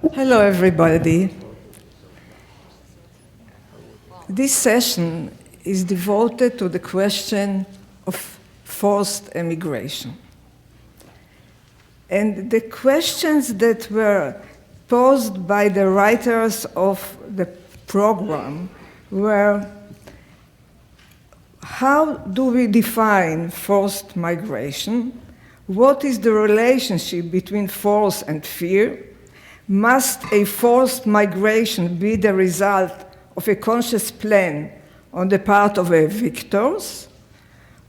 Hello, everybody. This session is devoted to the question of forced emigration. And the questions that were posed by the writers of the program were: how do we define forced migration? What is the relationship between force and fear? Must a forced migration be the result of a conscious plan on the part of evictors?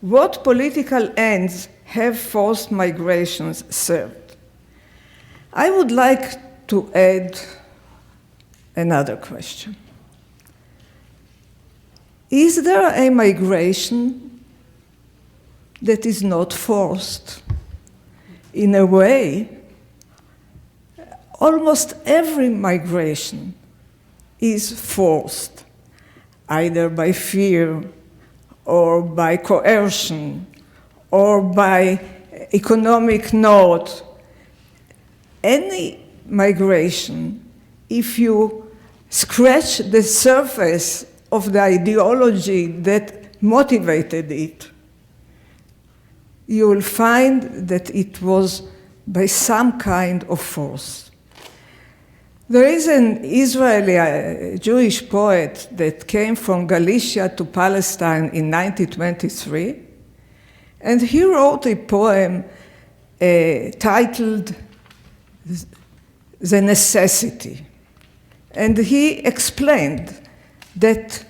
What political ends have forced migrations served? I would like to add another question. Is there a migration that is not forced? In a way, almost every migration is forced, either by fear or by coercion or by economic note. Any migration, if you scratch the surface of the ideology that motivated it, you will find that it was by some kind of force. There is an Israeli Jewish poet that came from Galicia to Palestine in 1923, and he wrote a poem titled The Necessity. And he explained that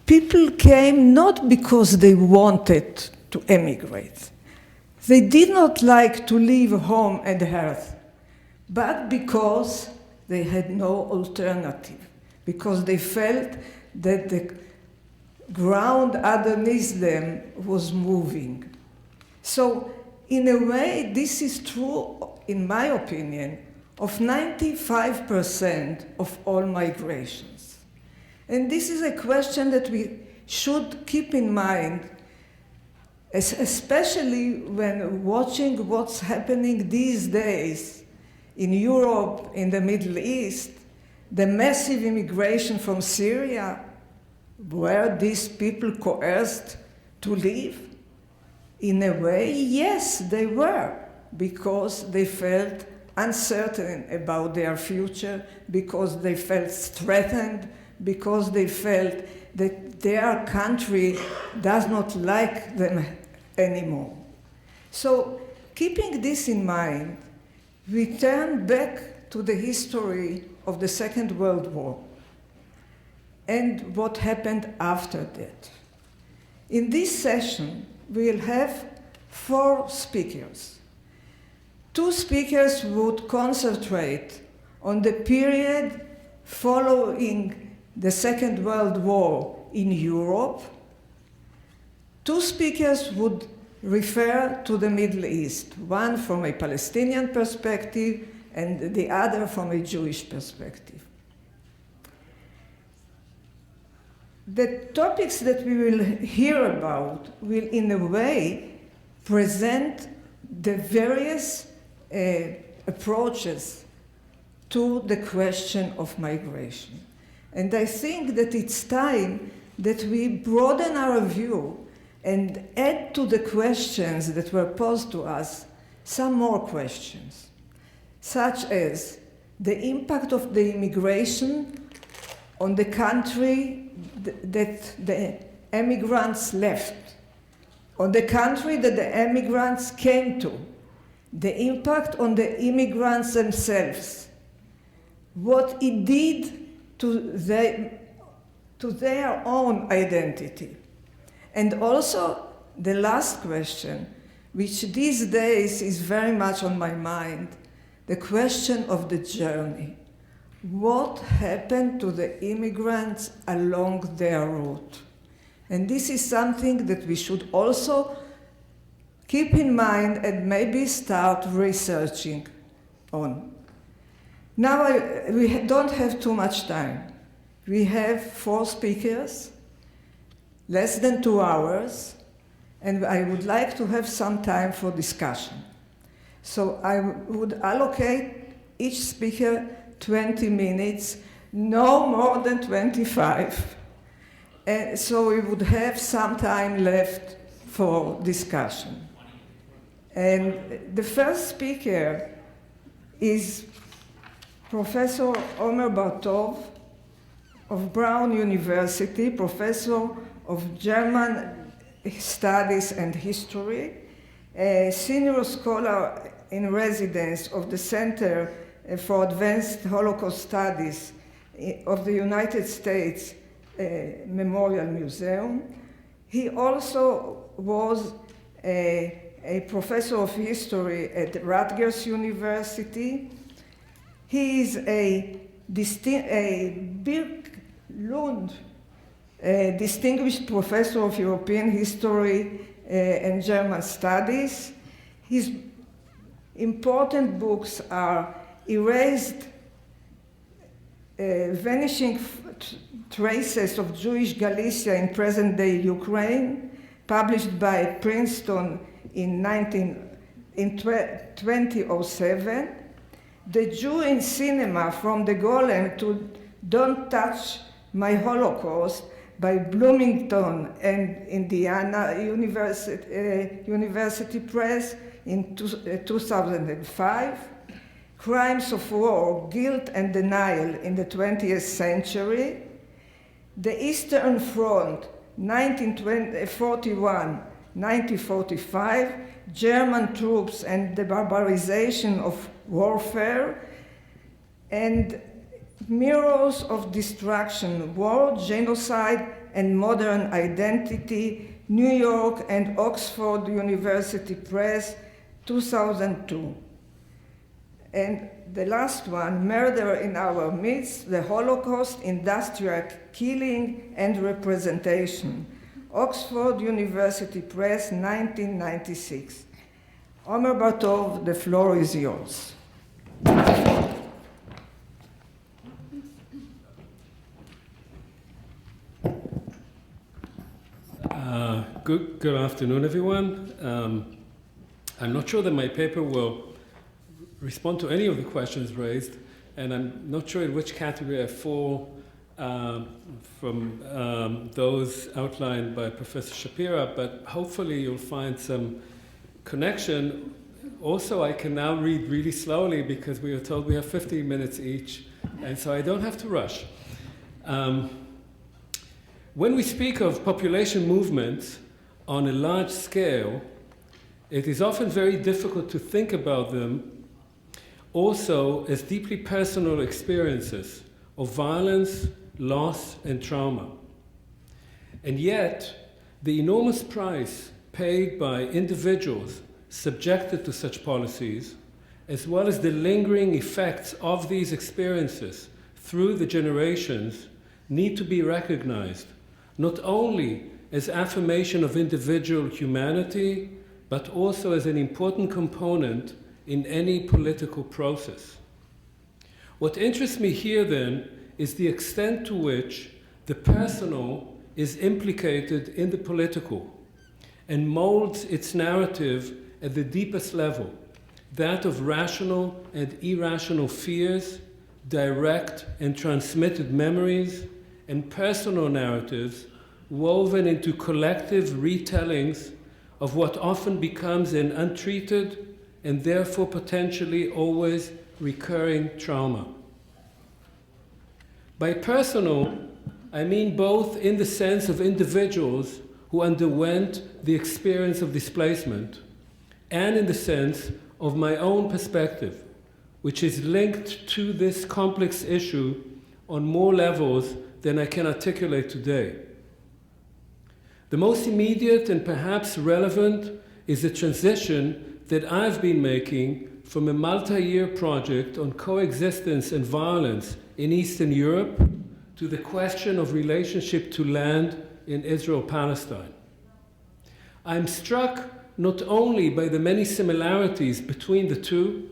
people came not because they wanted to emigrate. They did not like to leave home and hearth, but because they had no alternative, because they felt that the ground underneath them was moving. So, in a way, this is true, in my opinion, of 95% of all migrations. And this is a question that we should keep in mind, especially when watching what's happening these days in Europe, in the Middle East, the massive immigration from Syria. Were these people coerced to leave? In a way, yes, they were, because they felt uncertain about their future, because they felt threatened, because they felt that their country does not like them anymore. So, keeping this in mind, we turn back to the history of the Second World War and what happened after that. In this session, we'll have 4 speakers. 2 speakers would concentrate on the period following the Second World War in Europe. 2 speakers would refer to the Middle East, one from a Palestinian perspective and the other from a Jewish perspective. The topics that we will hear about will, in a way, present the various approaches to the question of migration. And I think that it's time that we broaden our view and add to the questions that were posed to us some more questions, such as the impact of the immigration on the country that the emigrants left, on the country that the emigrants came to, the impact on the immigrants themselves, what it did to their own identity. And also the last question, which these days is very much on my mind, the question of the journey. What happened to the immigrants along their route? And this is something that we should also keep in mind and maybe start researching on. Now, we don't have too much time. We have 4 speakers, less than 2 hours, and I would like to have some time for discussion. So I would allocate each speaker 20 minutes, no more than 25. And so we would have some time left for discussion. And the first speaker is Professor Omer Bartov of Brown University, professor of German Studies and History, a senior scholar in residence of the Center for Advanced Holocaust Studies of the United States Memorial Museum. He also was a professor of history at Rutgers University. He is a Birk Lund, a distinguished professor of European history and German studies. His important books are Erased, Vanishing Traces of Jewish Galicia in Present-Day Ukraine, published by Princeton in 2007, The Jew in Cinema, From the Golem to Don't Touch My Holocaust, by Bloomington and Indiana University Press in 2005, Crimes of War, Guilt and Denial in the 20th Century, The Eastern Front, 1941-1945, German Troops and the Barbarization of Warfare, and Mirrors of Destruction, War, Genocide, and Modern Identity, New York and Oxford University Press, 2002. And the last one, Murder in Our Midst, the Holocaust, Industrial Killing and Representation, Oxford University Press, 1996. Omer Bartov, the floor is yours. Good afternoon, everyone. I'm not sure that my paper will respond to any of the questions raised, and I'm not sure in which category I fall from those outlined by Professor Shapira, but hopefully you'll find some connection. Also, I can now read really slowly because we are told we have 15 minutes each, and so I don't have to rush. When we speak of population movements on a large scale, it is often very difficult to think about them also as deeply personal experiences of violence, loss, and trauma. And yet, the enormous price paid by individuals subjected to such policies, as well as the lingering effects of these experiences through the generations, need to be recognized, not only as affirmation of individual humanity, but also as an important component in any political process. What interests me here then is the extent to which the personal is implicated in the political and molds its narrative at the deepest level, that of rational and irrational fears, direct and transmitted memories, and personal narratives woven into collective retellings of what often becomes an untreated and therefore potentially always recurring trauma. By personal, I mean both in the sense of individuals who underwent the experience of displacement and in the sense of my own perspective, which is linked to this complex issue on more levels than I can articulate today. The most immediate and perhaps relevant is the transition that I've been making from a multi-year project on coexistence and violence in Eastern Europe to the question of relationship to land in Israel-Palestine. I'm struck not only by the many similarities between the two,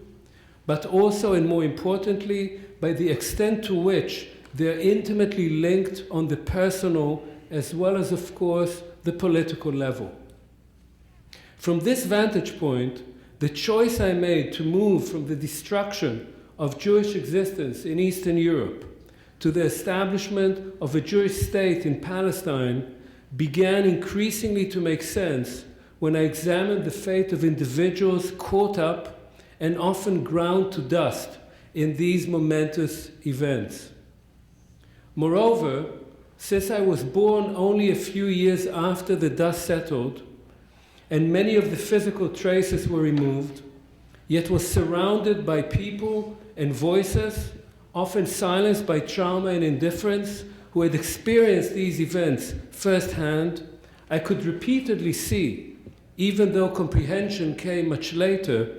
but also, and more importantly, by the extent to which they're intimately linked on the personal as well as, of course, the political level. From this vantage point, the choice I made to move from the destruction of Jewish existence in Eastern Europe to the establishment of a Jewish state in Palestine began increasingly to make sense when I examined the fate of individuals caught up and often ground to dust in these momentous events. Moreover, since I was born only a few years after the dust settled and many of the physical traces were removed, yet was surrounded by people and voices, often silenced by trauma and indifference, who had experienced these events firsthand, I could repeatedly see, even though comprehension came much later,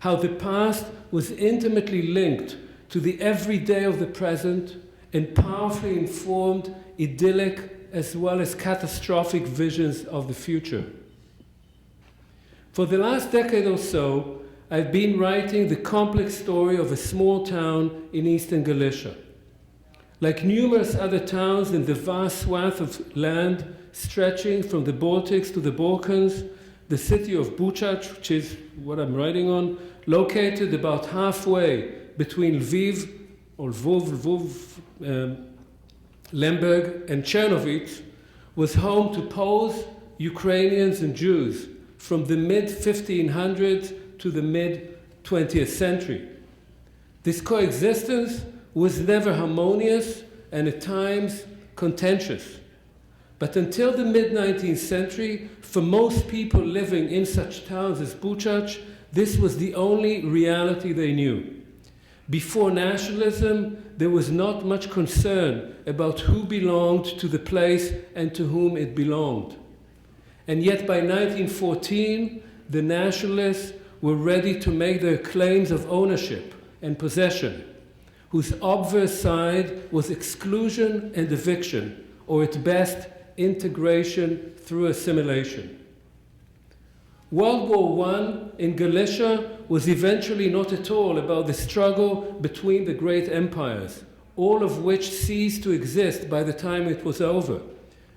how the past was intimately linked to the everyday of the present and powerfully informed idyllic as well as catastrophic visions of the future. For the last decade or so, I've been writing the complex story of a small town in eastern Galicia. Like numerous other towns in the vast swath of land stretching from the Baltics to the Balkans, the city of Buchac, which is what I'm writing on, located about halfway between Lviv, or Lvov, Lemberg, and Chernovitz, was home to Poles, Ukrainians, and Jews from the mid-1500s to the mid-20th century. This coexistence was never harmonious and at times contentious. But until the mid-19th century, for most people living in such towns as Buchac, this was the only reality they knew. Before nationalism, there was not much concern about who belonged to the place and to whom it belonged. And yet by 1914, the nationalists were ready to make their claims of ownership and possession, whose obverse side was exclusion and eviction, or at best, integration through assimilation. World War I in Galicia was eventually not at all about the struggle between the great empires, all of which ceased to exist by the time it was over,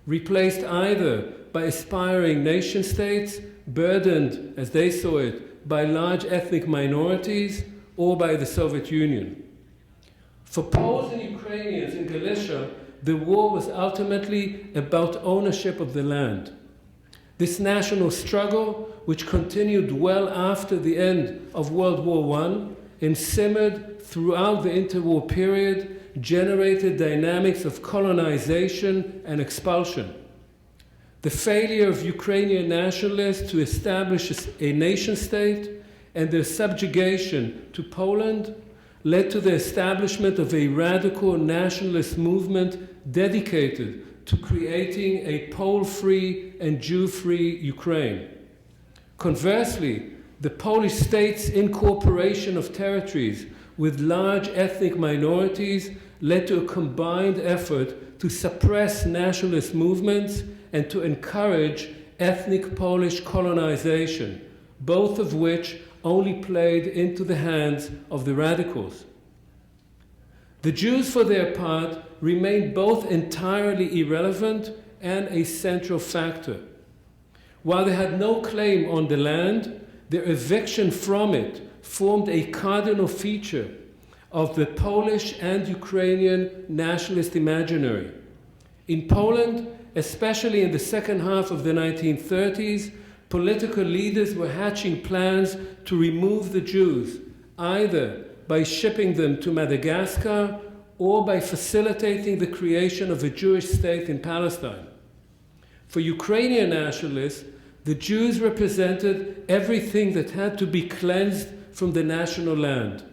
replaced either by aspiring nation states, burdened, as they saw it, by large ethnic minorities, or by the Soviet Union. For Poles and Ukrainians in Galicia, the war was ultimately about ownership of the land. This national struggle, which continued well after the end of World War I and simmered throughout the interwar period, generated dynamics of colonization and expulsion. The failure of Ukrainian nationalists to establish a nation state and their subjugation to Poland led to the establishment of a radical nationalist movement dedicated to creating a Pole-free and Jew-free Ukraine. Conversely, the Polish state's incorporation of territories with large ethnic minorities led to a combined effort to suppress nationalist movements and to encourage ethnic Polish colonization, both of which only played into the hands of the radicals. The Jews, for their part, remained both entirely irrelevant and a central factor. While they had no claim on the land, their eviction from it formed a cardinal feature of the Polish and Ukrainian nationalist imaginary. In Poland, especially in the second half of the 1930s, political leaders were hatching plans to remove the Jews, either by shipping them to Madagascar or by facilitating the creation of a Jewish state in Palestine. For Ukrainian nationalists, the Jews represented everything that had to be cleansed from the national land,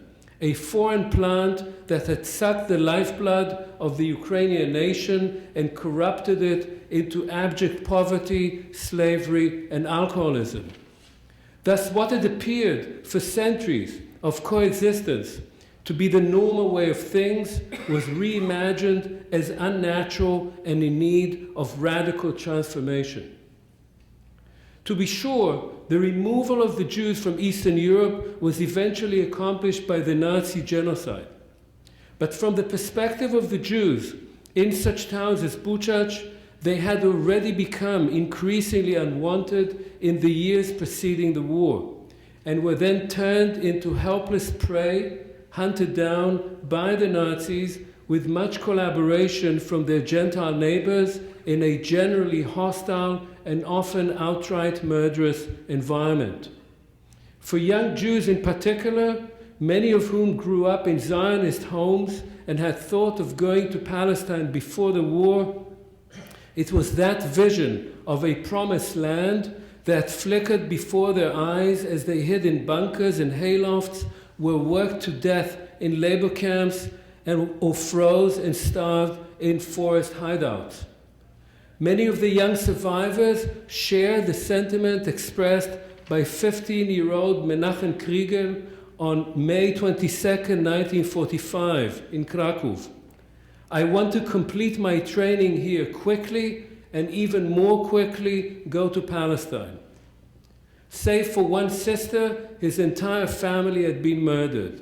a foreign plant that had sucked the lifeblood of the Ukrainian nation and corrupted it into abject poverty, slavery, and alcoholism. Thus, what had appeared for centuries of coexistence to be the normal way of things was reimagined as unnatural and in need of radical transformation. To be sure, the removal of the Jews from Eastern Europe was eventually accomplished by the Nazi genocide. But from the perspective of the Jews in such towns as Buchac, they had already become increasingly unwanted in the years preceding the war, and were then turned into helpless prey, hunted down by the Nazis with much collaboration from their Gentile neighbors in a generally hostile and often outright murderous environment. For young Jews in particular, many of whom grew up in Zionist homes and had thought of going to Palestine before the war, it was that vision of a promised land that flickered before their eyes as they hid in bunkers and haylofts, were worked to death in labor camps, or froze and starved in forest hideouts. Many of the young survivors share the sentiment expressed by 15-year-old Menachem Kriegel on May 22, 1945, in Krakow. I want to complete my training here quickly and even more quickly go to Palestine. Save for one sister, his entire family had been murdered.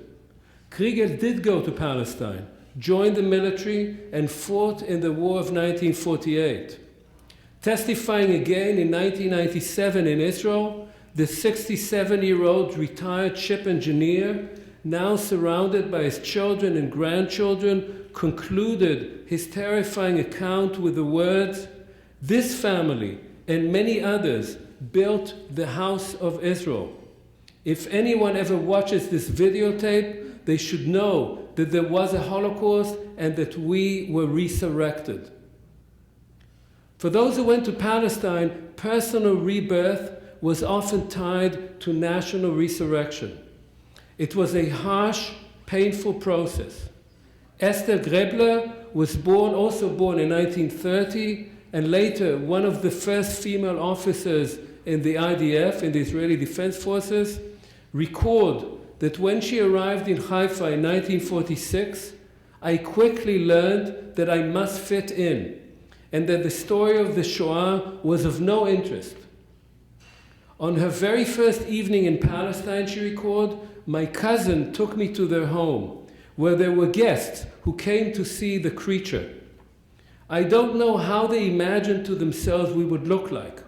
Kriegel did go to Palestine, joined the military, and fought in the War of 1948. Testifying again in 1997 in Israel, the 67-year-old retired ship engineer, now surrounded by his children and grandchildren, concluded his terrifying account with the words, "This family and many others built the house of Israel. If anyone ever watches this videotape, they should know that there was a Holocaust and that we were resurrected." For those who went to Palestine, personal rebirth was often tied to national resurrection. It was a harsh, painful process. Esther Grebler was also born in 1930, and later one of the first female officers in the IDF, in the Israeli Defense Forces, recalled that when she arrived in Haifa in 1946, I quickly learned that I must fit in, and that the story of the Shoah was of no interest. On her very first evening in Palestine, she recalled, my cousin took me to their home, where there were guests who came to see the creature. I don't know how they imagined to themselves we would look like.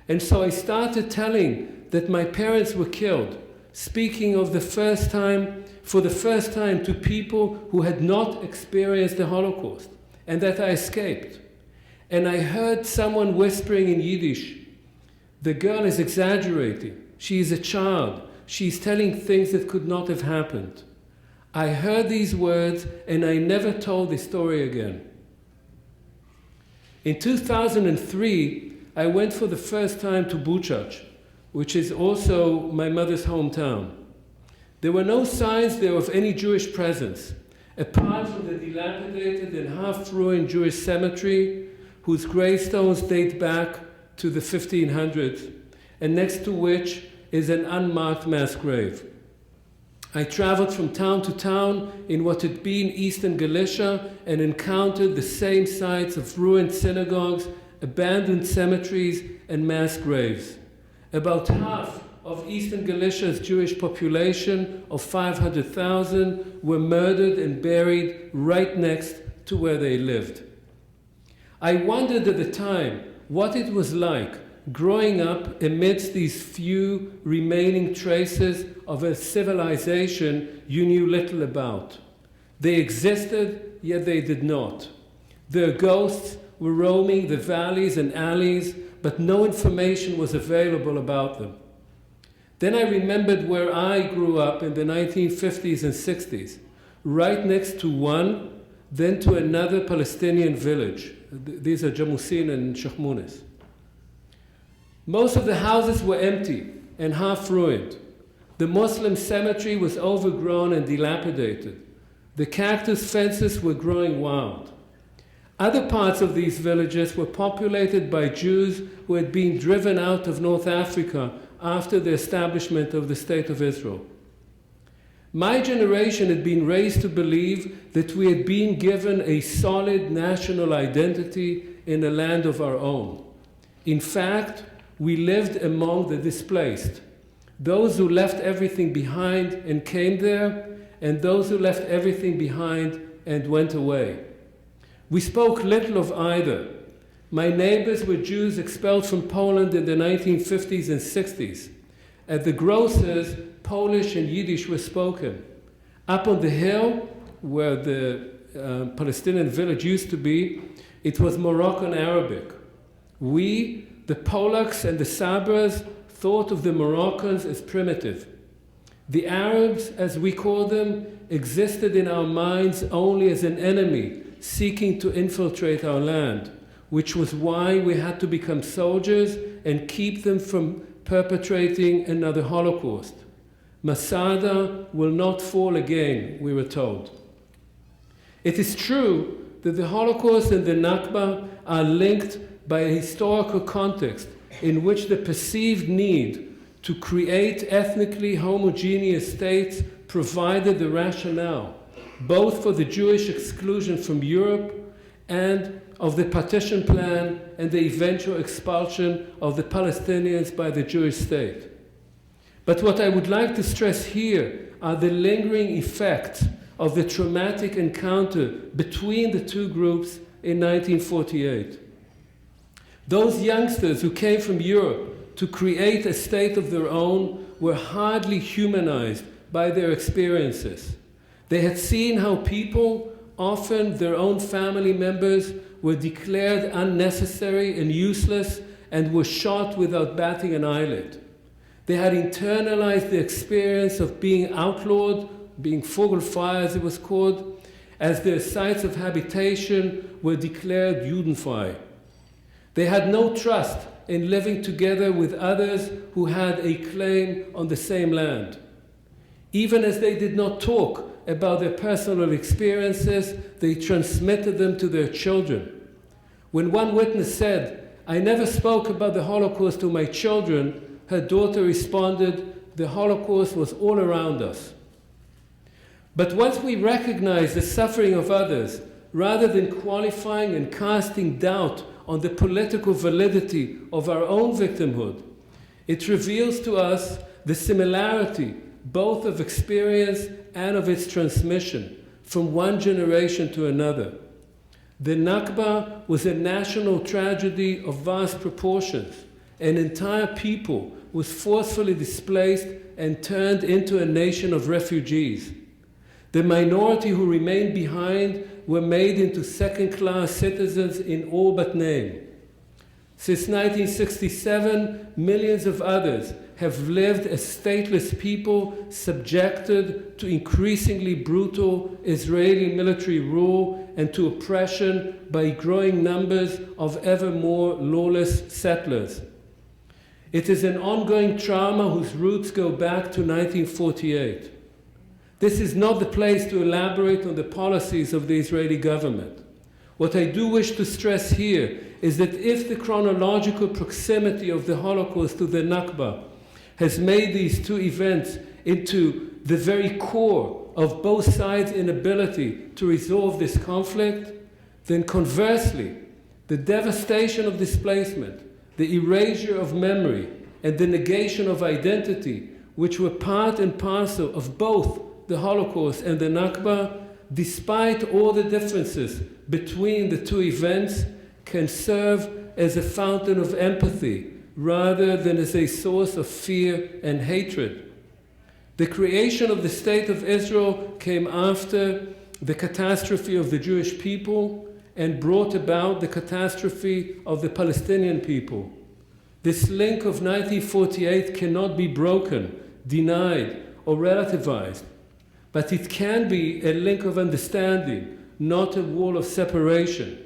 And so I started telling that my parents were killed, speaking of for the first time to people who had not experienced the Holocaust, and that I escaped. And I heard someone whispering in Yiddish, "The girl is exaggerating. She is a child. She's telling things that could not have happened." I heard these words and I never told the story again. In 2003, I went for the first time to Buchach, which is also my mother's hometown. There were no signs there of any Jewish presence, apart from the dilapidated and half-ruined Jewish cemetery, whose gravestones date back to the 1500s, and next to which is an unmarked mass grave. I traveled from town to town in what had been Eastern Galicia and encountered the same sites of ruined synagogues, abandoned cemeteries, and mass graves. About half of Eastern Galicia's Jewish population of 500,000 were murdered and buried right next to where they lived. I wondered at the time what it was like growing up amidst these few remaining traces of a civilization you knew little about. They existed, yet they did not. Their ghosts were roaming the valleys and alleys, but no information was available about them. Then I remembered where I grew up in the 1950s and 60s, right next to one, then to another Palestinian village. These are Jamusin and Shahmunis. Most of the houses were empty and half ruined. The Muslim cemetery was overgrown and dilapidated. The cactus fences were growing wild. Other parts of these villages were populated by Jews who had been driven out of North Africa after the establishment of the State of Israel. My generation had been raised to believe that we had been given a solid national identity in a land of our own. In fact, we lived among the displaced, those who left everything behind and came there, and those who left everything behind and went away. We spoke little of either. My neighbors were Jews expelled from Poland in the 1950s and 60s. At the grocers, Polish and Yiddish were spoken. Up on the hill where the Palestinian village used to be, it was Moroccan Arabic. We, the Polacks and the Sabras, thought of the Moroccans as primitive. The Arabs, as we call them, existed in our minds only as an enemy seeking to infiltrate our land, which was why we had to become soldiers and keep them from perpetrating another Holocaust. Masada will not fall again, we were told. It is true that the Holocaust and the Nakba are linked by a historical context in which the perceived need to create ethnically homogeneous states provided the rationale, both for the Jewish exclusion from Europe and of the partition plan and the eventual expulsion of the Palestinians by the Jewish state. But what I would like to stress here are the lingering effects of the traumatic encounter between the two groups in 1948. Those youngsters who came from Europe to create a state of their own were hardly humanized by their experiences. They had seen how people, often their own family members, were declared unnecessary and useless and were shot without batting an eyelid. They had internalized the experience of being outlawed, being Vogelfrei as it was called, as their sites of habitation were declared Judenfrei. They had no trust in living together with others who had a claim on the same land. Even as they did not talk about their personal experiences, they transmitted them to their children. When one witness said, "I never spoke about the Holocaust to my children," her daughter responded, "The Holocaust was all around us." But once we recognize the suffering of others, rather than qualifying and casting doubt on the political validity of our own victimhood, it reveals to us the similarity both of experience and of its transmission from one generation to another. The Nakba was a national tragedy of vast proportions. An entire people was forcefully displaced and turned into a nation of refugees. The minority who remained behind were made into second-class citizens in all but name. Since 1967, millions of others have lived as stateless people subjected to increasingly brutal Israeli military rule and to oppression by growing numbers of ever more lawless settlers. It is an ongoing trauma whose roots go back to 1948. This is not the place to elaborate on the policies of the Israeli government. What I do wish to stress here is that if the chronological proximity of the Holocaust to the Nakba has made these two events into the very core of both sides' inability to resolve this conflict, then conversely, the devastation of displacement, the erasure of memory, and the negation of identity, which were part and parcel of both the Holocaust and the Nakba, despite all the differences between the two events, can serve as a fountain of empathy rather than as a source of fear and hatred. The creation of the State of Israel came after the catastrophe of the Jewish people and brought about the catastrophe of the Palestinian people. This link of 1948 cannot be broken, denied, or relativized, but it can be a link of understanding, not a wall of separation.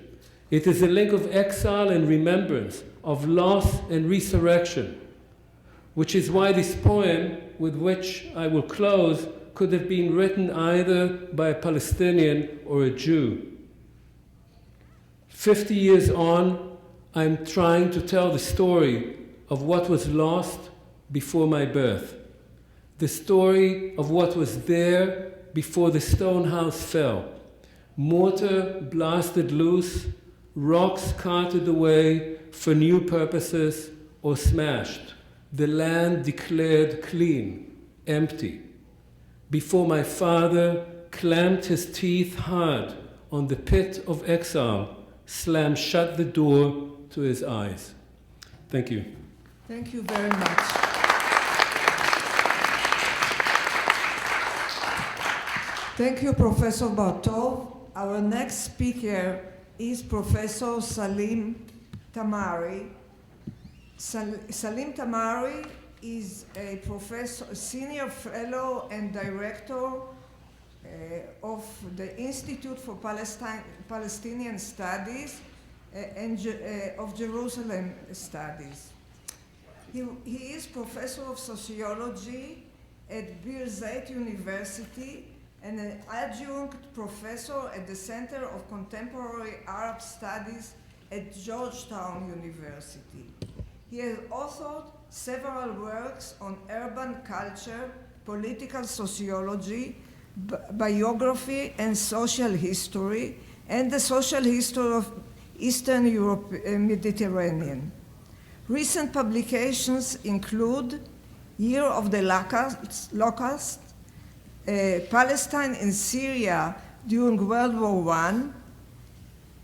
It is a link of exile and remembrance, of loss and resurrection, which is why this poem, with which I will close, could have been written either by a Palestinian or a Jew. 50 years on, I'm trying to tell the story of what was lost before my birth, the story of what was there before the stone house fell. Mortar blasted loose, rocks carted away for new purposes or smashed, the land declared clean, empty. Before my father clamped his teeth hard on the pit of exile, slammed shut the door to his eyes. Thank you. Thank you very much. Thank you, Professor Bartov. Our next speaker is Professor Salim Tamari. Salim Tamari is a professor, senior fellow and director of the Institute for Palestinian Studies and of Jerusalem Studies. He is professor of sociology at Birzeit University and an adjunct professor at the Center of Contemporary Arab Studies at Georgetown University. He has authored several works on urban culture, political sociology, biography and social history, and the social history of Eastern Europe, Mediterranean. Recent publications include Year of the Locust, Palestine and Syria during World War I,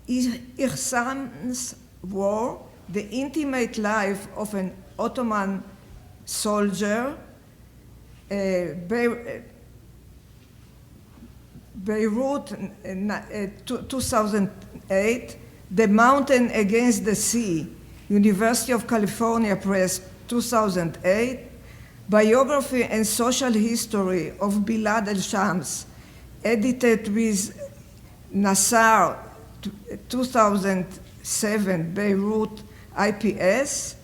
Ihsan's War, the intimate life of an Ottoman soldier, Beirut 2008, The Mountain Against the Sea, University of California Press 2008, Biography and Social History of Bilad el-Shams, edited with Nassar 2007, Beirut IPS,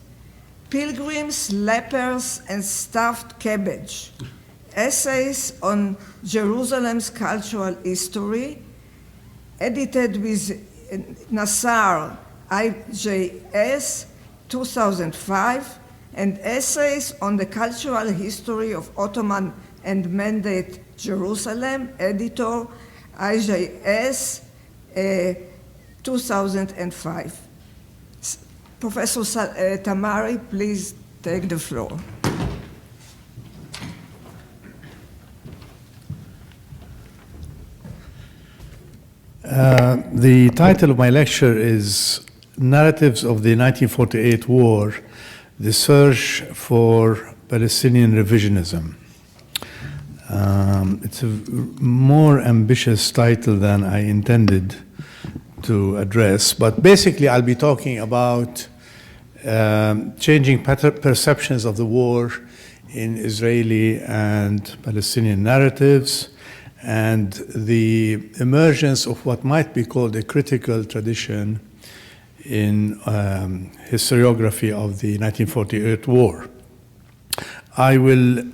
Pilgrims, Lepers, and Stuffed Cabbage, Essays on Jerusalem's Cultural History, edited with Nassar IJS 2005, and Essays on the Cultural History of Ottoman and Mandate Jerusalem, editor IJS 2005. Professor Tamari, please take the floor. The title of my lecture is Narratives of the 1948 War, the Search for Palestinian Revisionism. It's a more ambitious title than I intended to address, but basically I'll be talking about changing perceptions of the war in Israeli and Palestinian narratives, and the emergence of what might be called a critical tradition in historiography of the 1948 war. I will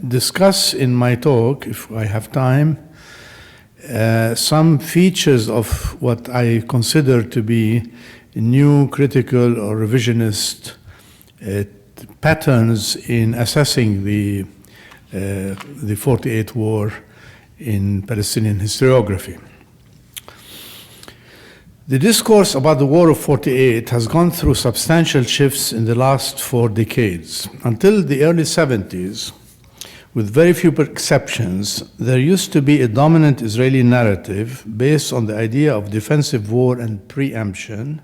discuss in my talk, if I have time, some features of what I consider to be new critical or revisionist patterns in assessing the 48 war in Palestinian historiography. The discourse about the War of 48 has gone through substantial shifts in the last 4 decades. Until the early 70s, with very few exceptions, there used to be a dominant Israeli narrative based on the idea of defensive war and preemption,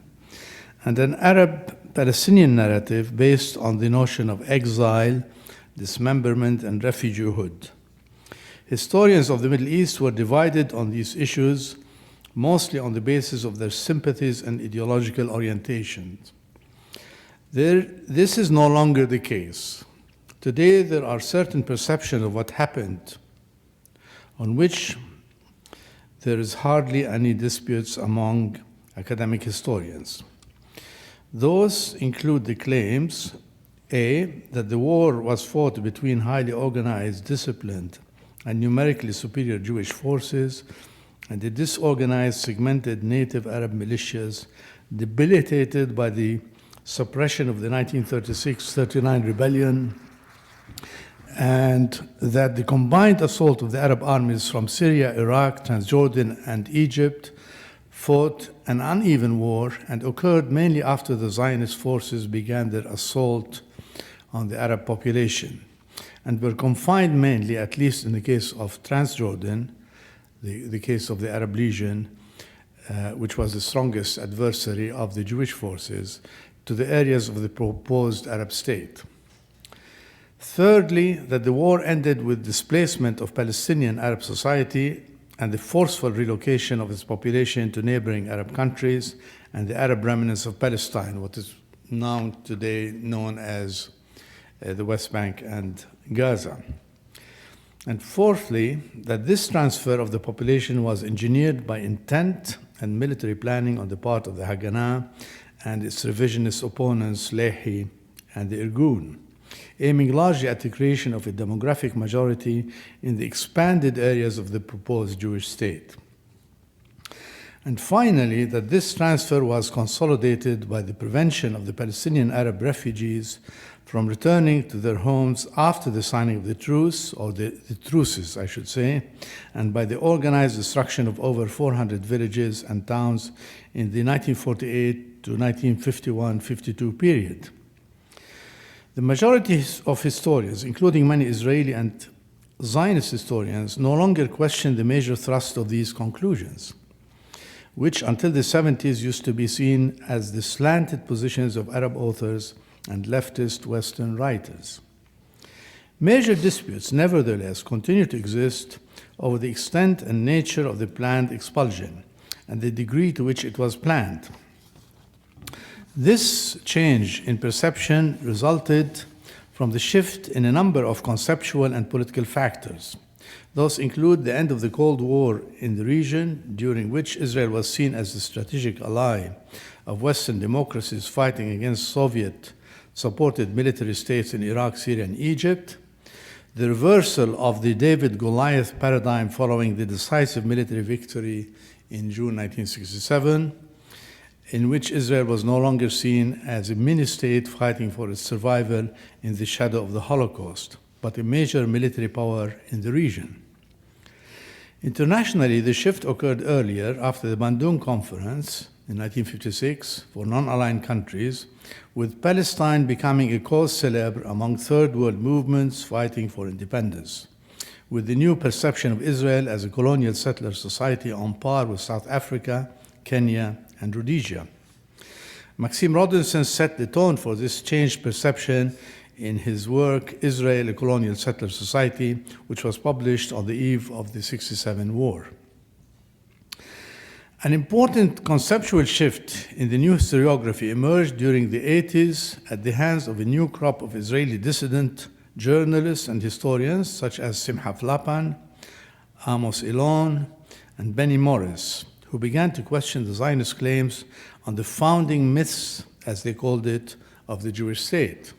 and an Arab-Palestinian narrative based on the notion of exile, dismemberment, and refugeehood. Historians of the Middle East were divided on these issues, mostly on the basis of their sympathies and ideological orientations. This is no longer the case. Today, there are certain perceptions of what happened on which there is hardly any disputes among academic historians. Those include the claims, A, that the war was fought between highly organized, disciplined, and numerically superior Jewish forces, and the disorganized, segmented native Arab militias debilitated by the suppression of the 1936-39 rebellion, and that the combined assault of the Arab armies from Syria, Iraq, Transjordan, and Egypt fought an uneven war and occurred mainly after the Zionist forces began their assault on the Arab population, and were confined mainly, at least in the case of Transjordan, the case of the Arab Legion, which was the strongest adversary of the Jewish forces, to the areas of the proposed Arab state. Thirdly, that the war ended with displacement of Palestinian Arab society and the forceful relocation of its population to neighboring Arab countries and the Arab remnants of Palestine, what is now today known as the West Bank and Gaza. And fourthly, that this transfer of the population was engineered by intent and military planning on the part of the Haganah and its revisionist opponents, Lehi and the Irgun, aiming largely at the creation of a demographic majority in the expanded areas of the proposed Jewish state. And finally, that this transfer was consolidated by the prevention of the Palestinian Arab refugees from returning to their homes after the signing of the truce, or the truces, I should say, and by the organized destruction of over 400 villages and towns in the 1948 to 1951-52 period. The majority of historians, including many Israeli and Zionist historians, no longer question the major thrust of these conclusions, which until the 70s used to be seen as the slanted positions of Arab authors and leftist Western writers. Major disputes, nevertheless, continue to exist over the extent and nature of the planned expulsion and the degree to which it was planned. This change in perception resulted from the shift in a number of conceptual and political factors. Those include the end of the Cold War in the region, during which Israel was seen as the strategic ally of Western democracies fighting against Soviet-supported military states in Iraq, Syria, and Egypt, the reversal of the David-Goliath paradigm following the decisive military victory in June 1967, in which Israel was no longer seen as a mini-state fighting for its survival in the shadow of the Holocaust, but a major military power in the region. Internationally, the shift occurred earlier after the Bandung Conference in 1956 for non-aligned countries, with Palestine becoming a cause célèbre among third world movements fighting for independence, with the new perception of Israel as a colonial settler society on par with South Africa, Kenya, and Rhodesia. Maxime Rodinson set the tone for this changed perception in his work, Israel, a Colonial Settler Society, which was published on the eve of the '67 war. An important conceptual shift in the new historiography emerged during the 80s at the hands of a new crop of Israeli dissident journalists and historians such as Simcha Flapan, Amos Elon, and Benny Morris, who began to question the Zionist claims on the founding myths, as they called it, of the Jewish state.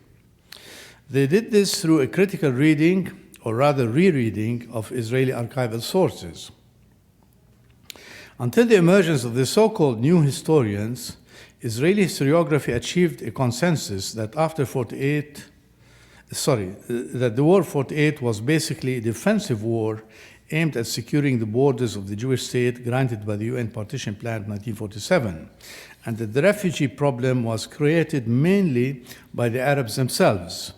They did this through a critical reading, or rather rereading, of Israeli archival sources. Until the emergence of the so-called new historians, Israeli historiography achieved a consensus that that the War of 48 was basically a defensive war aimed at securing the borders of the Jewish state granted by the UN Partition Plan of 1947, and that the refugee problem was created mainly by the Arabs themselves,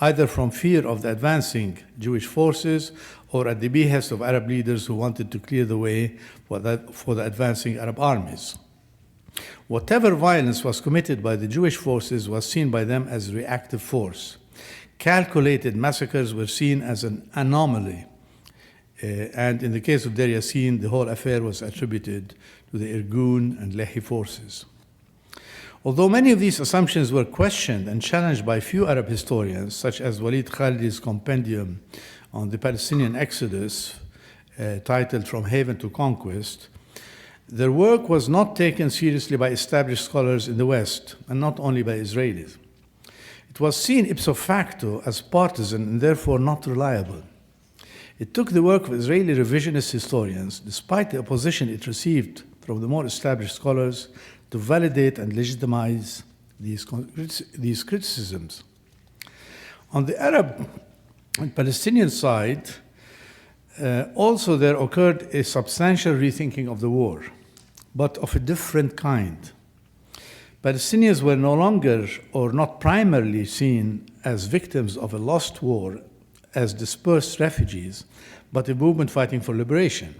either from fear of the advancing Jewish forces or at the behest of Arab leaders who wanted to clear the way for the advancing Arab armies. Whatever violence was committed by the Jewish forces was seen by them as reactive force. Calculated massacres were seen as an anomaly, and in the case of Deir Yassin, the whole affair was attributed to the Irgun and Lehi forces. Although many of these assumptions were questioned and challenged by few Arab historians, such as Walid Khalidi's compendium on the Palestinian Exodus, titled From Haven to Conquest, their work was not taken seriously by established scholars in the West, and not only by Israelis. It was seen ipso facto as partisan and therefore not reliable. It took the work of Israeli revisionist historians, despite the opposition it received from the more established scholars, to validate and legitimize these criticisms. On the Arab and Palestinian side, also there occurred a substantial rethinking of the war, but of a different kind. Palestinians were no longer, or not primarily, seen as victims of a lost war, as dispersed refugees, but a movement fighting for liberation.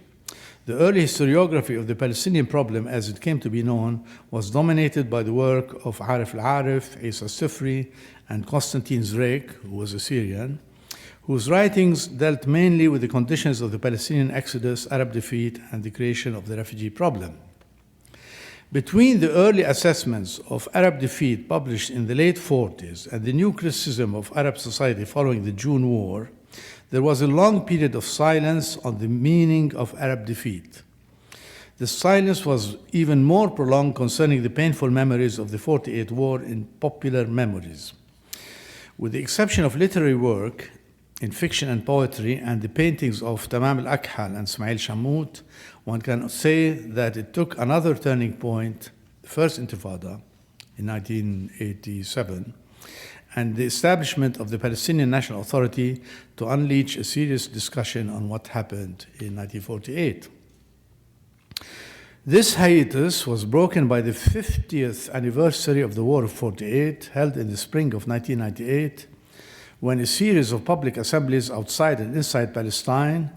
The early historiography of the Palestinian problem, as it came to be known, was dominated by the work of Arif al-Arif, Isa Sifri, and Constantine Zreik, who was a Syrian, whose writings dealt mainly with the conditions of the Palestinian exodus, Arab defeat, and the creation of the refugee problem. Between the early assessments of Arab defeat published in the late 40s and the new criticism of Arab society following the June War, there was a long period of silence on the meaning of Arab defeat. The silence was even more prolonged concerning the painful memories of the 48 war in popular memories. With the exception of literary work in fiction and poetry and the paintings of Tamam al-Akhal and Ismail Shammout, one can say that it took another turning point, the First Intifada in 1987, and the establishment of the Palestinian National Authority to unleash a serious discussion on what happened in 1948. This hiatus was broken by the 50th anniversary of the War of 48, held in the spring of 1998, when a series of public assemblies outside and inside Palestine,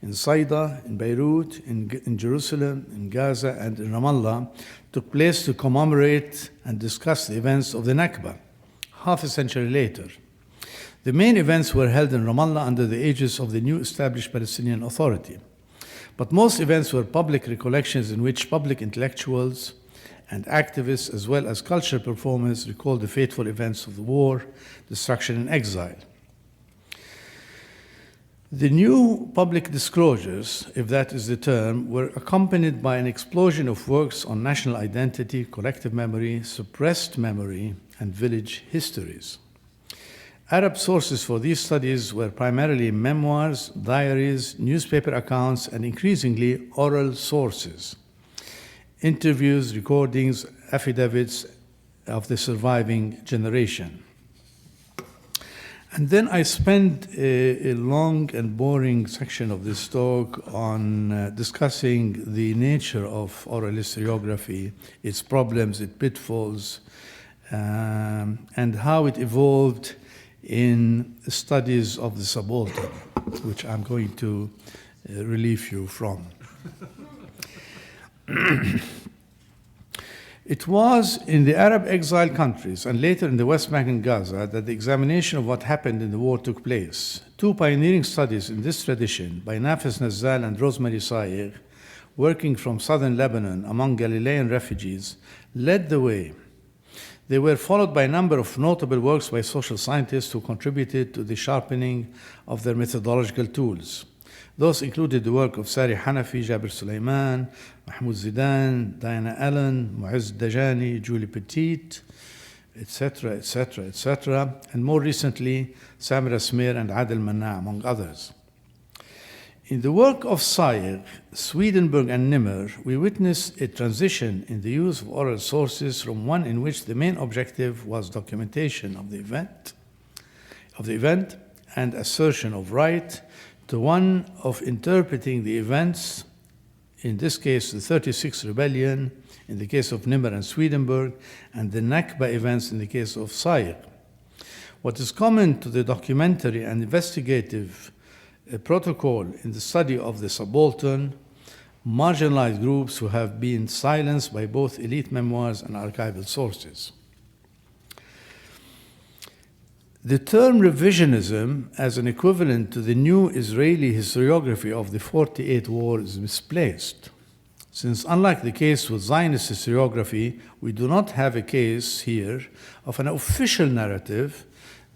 in Saida, in Beirut, in Jerusalem, in Gaza, and in Ramallah, took place to commemorate and discuss the events of the Nakba, half a century later. The main events were held in Ramallah under the aegis of the new established Palestinian Authority. But most events were public recollections in which public intellectuals and activists, as well as cultural performers, recalled the fateful events of the war, destruction, and exile. The new public disclosures, if that is the term, were accompanied by an explosion of works on national identity, collective memory, suppressed memory, and village histories. Arab sources for these studies were primarily memoirs, diaries, newspaper accounts, and increasingly oral sources, interviews, recordings, affidavits of the surviving generation. And then I spent a long and boring section of this talk on discussing the nature of oral historiography, its problems, its pitfalls, and how it evolved in studies of the subaltern, which I'm going to relieve you from. It was in the Arab exile countries and later in the West Bank and Gaza that the examination of what happened in the war took place. Two pioneering studies in this tradition by Nafis Nazzal and Rosemary Sayegh, working from southern Lebanon among Galilean refugees, led the way. They were followed by a number of notable works by social scientists who contributed to the sharpening of their methodological tools. Those included the work of Sari Hanafi, Jabir Sulaiman, Mahmoud Zidane, Diana Allen, Mu'izz Dajani, Julie Petit, etc., etc., etc., and more recently, Samira Smear and Adel Manna, among others. In the work of Sayegh, Swedenborg, and Nimmer, we witness a transition in the use of oral sources from one in which the main objective was documentation of the event and assertion of right, to one of interpreting the events, in this case the 36 rebellion, in the case of Nimmer and Swedenborg, and the Nakba events in the case of Sayegh. What is common to the documentary and investigative protocol in the study of the subaltern, marginalized groups who have been silenced by both elite memoirs and archival sources. The term revisionism as an equivalent to the new Israeli historiography of the 48 war is misplaced, since unlike the case with Zionist historiography, we do not have a case here of an official narrative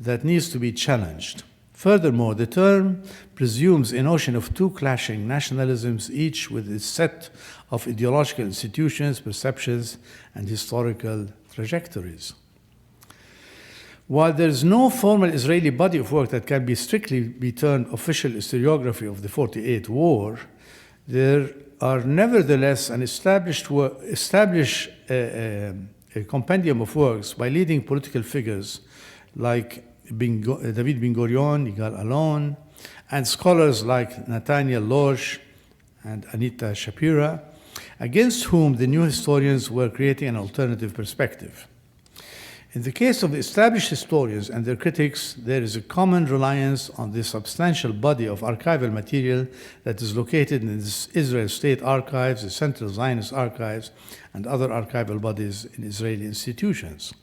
that needs to be challenged. Furthermore, the term presumes a notion of two clashing nationalisms, each with its set of ideological institutions, perceptions, and historical trajectories. While there is no formal Israeli body of work that can be strictly termed official historiography of the 48 war, there are nevertheless an established compendium of works by leading political figures like David Ben-Gurion, Yigal Allon, and scholars like Nathaniel Loesch and Anita Shapira, against whom the new historians were creating an alternative perspective. In the case of the established historians and their critics, there is a common reliance on the substantial body of archival material that is located in the Israel State Archives, the Central Zionist Archives, and other archival bodies in Israeli institutions.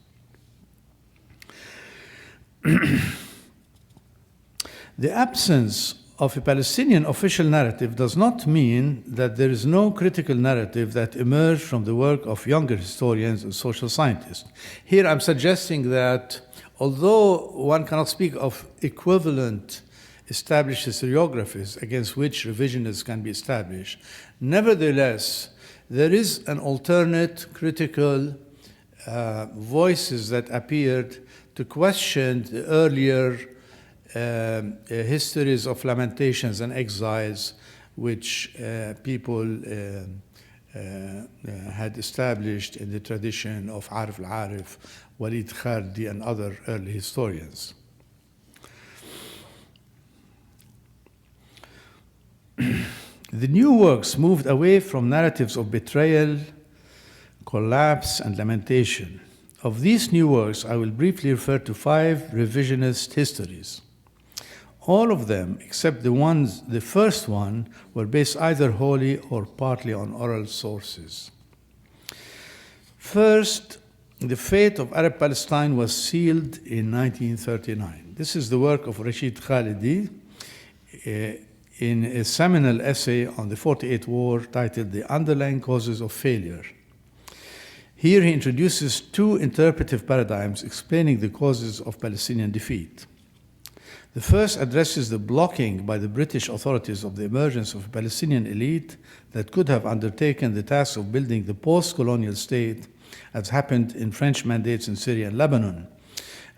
The absence of a Palestinian official narrative does not mean that there is no critical narrative that emerged from the work of younger historians and social scientists. Here I'm suggesting that although one cannot speak of equivalent established historiographies against which revisionists can be established, nevertheless, there is an alternate critical voices that appeared to question the earlier histories of lamentations and exiles which people had established in the tradition of Arif al-Arif, Walid Khaldi, and other early historians. The new works moved away from narratives of betrayal, collapse, and lamentation. Of these new works, I will briefly refer to 5 revisionist histories. All of them, except the first one, were based either wholly or partly on oral sources. First, the fate of Arab Palestine was sealed in 1939. This is the work of Rashid Khalidi in a seminal essay on the 48 war titled The Underlying Causes of Failure. Here he introduces 2 interpretive paradigms explaining the causes of Palestinian defeat. The first addresses the blocking by the British authorities of the emergence of a Palestinian elite that could have undertaken the task of building the post-colonial state, as happened in French mandates in Syria and Lebanon,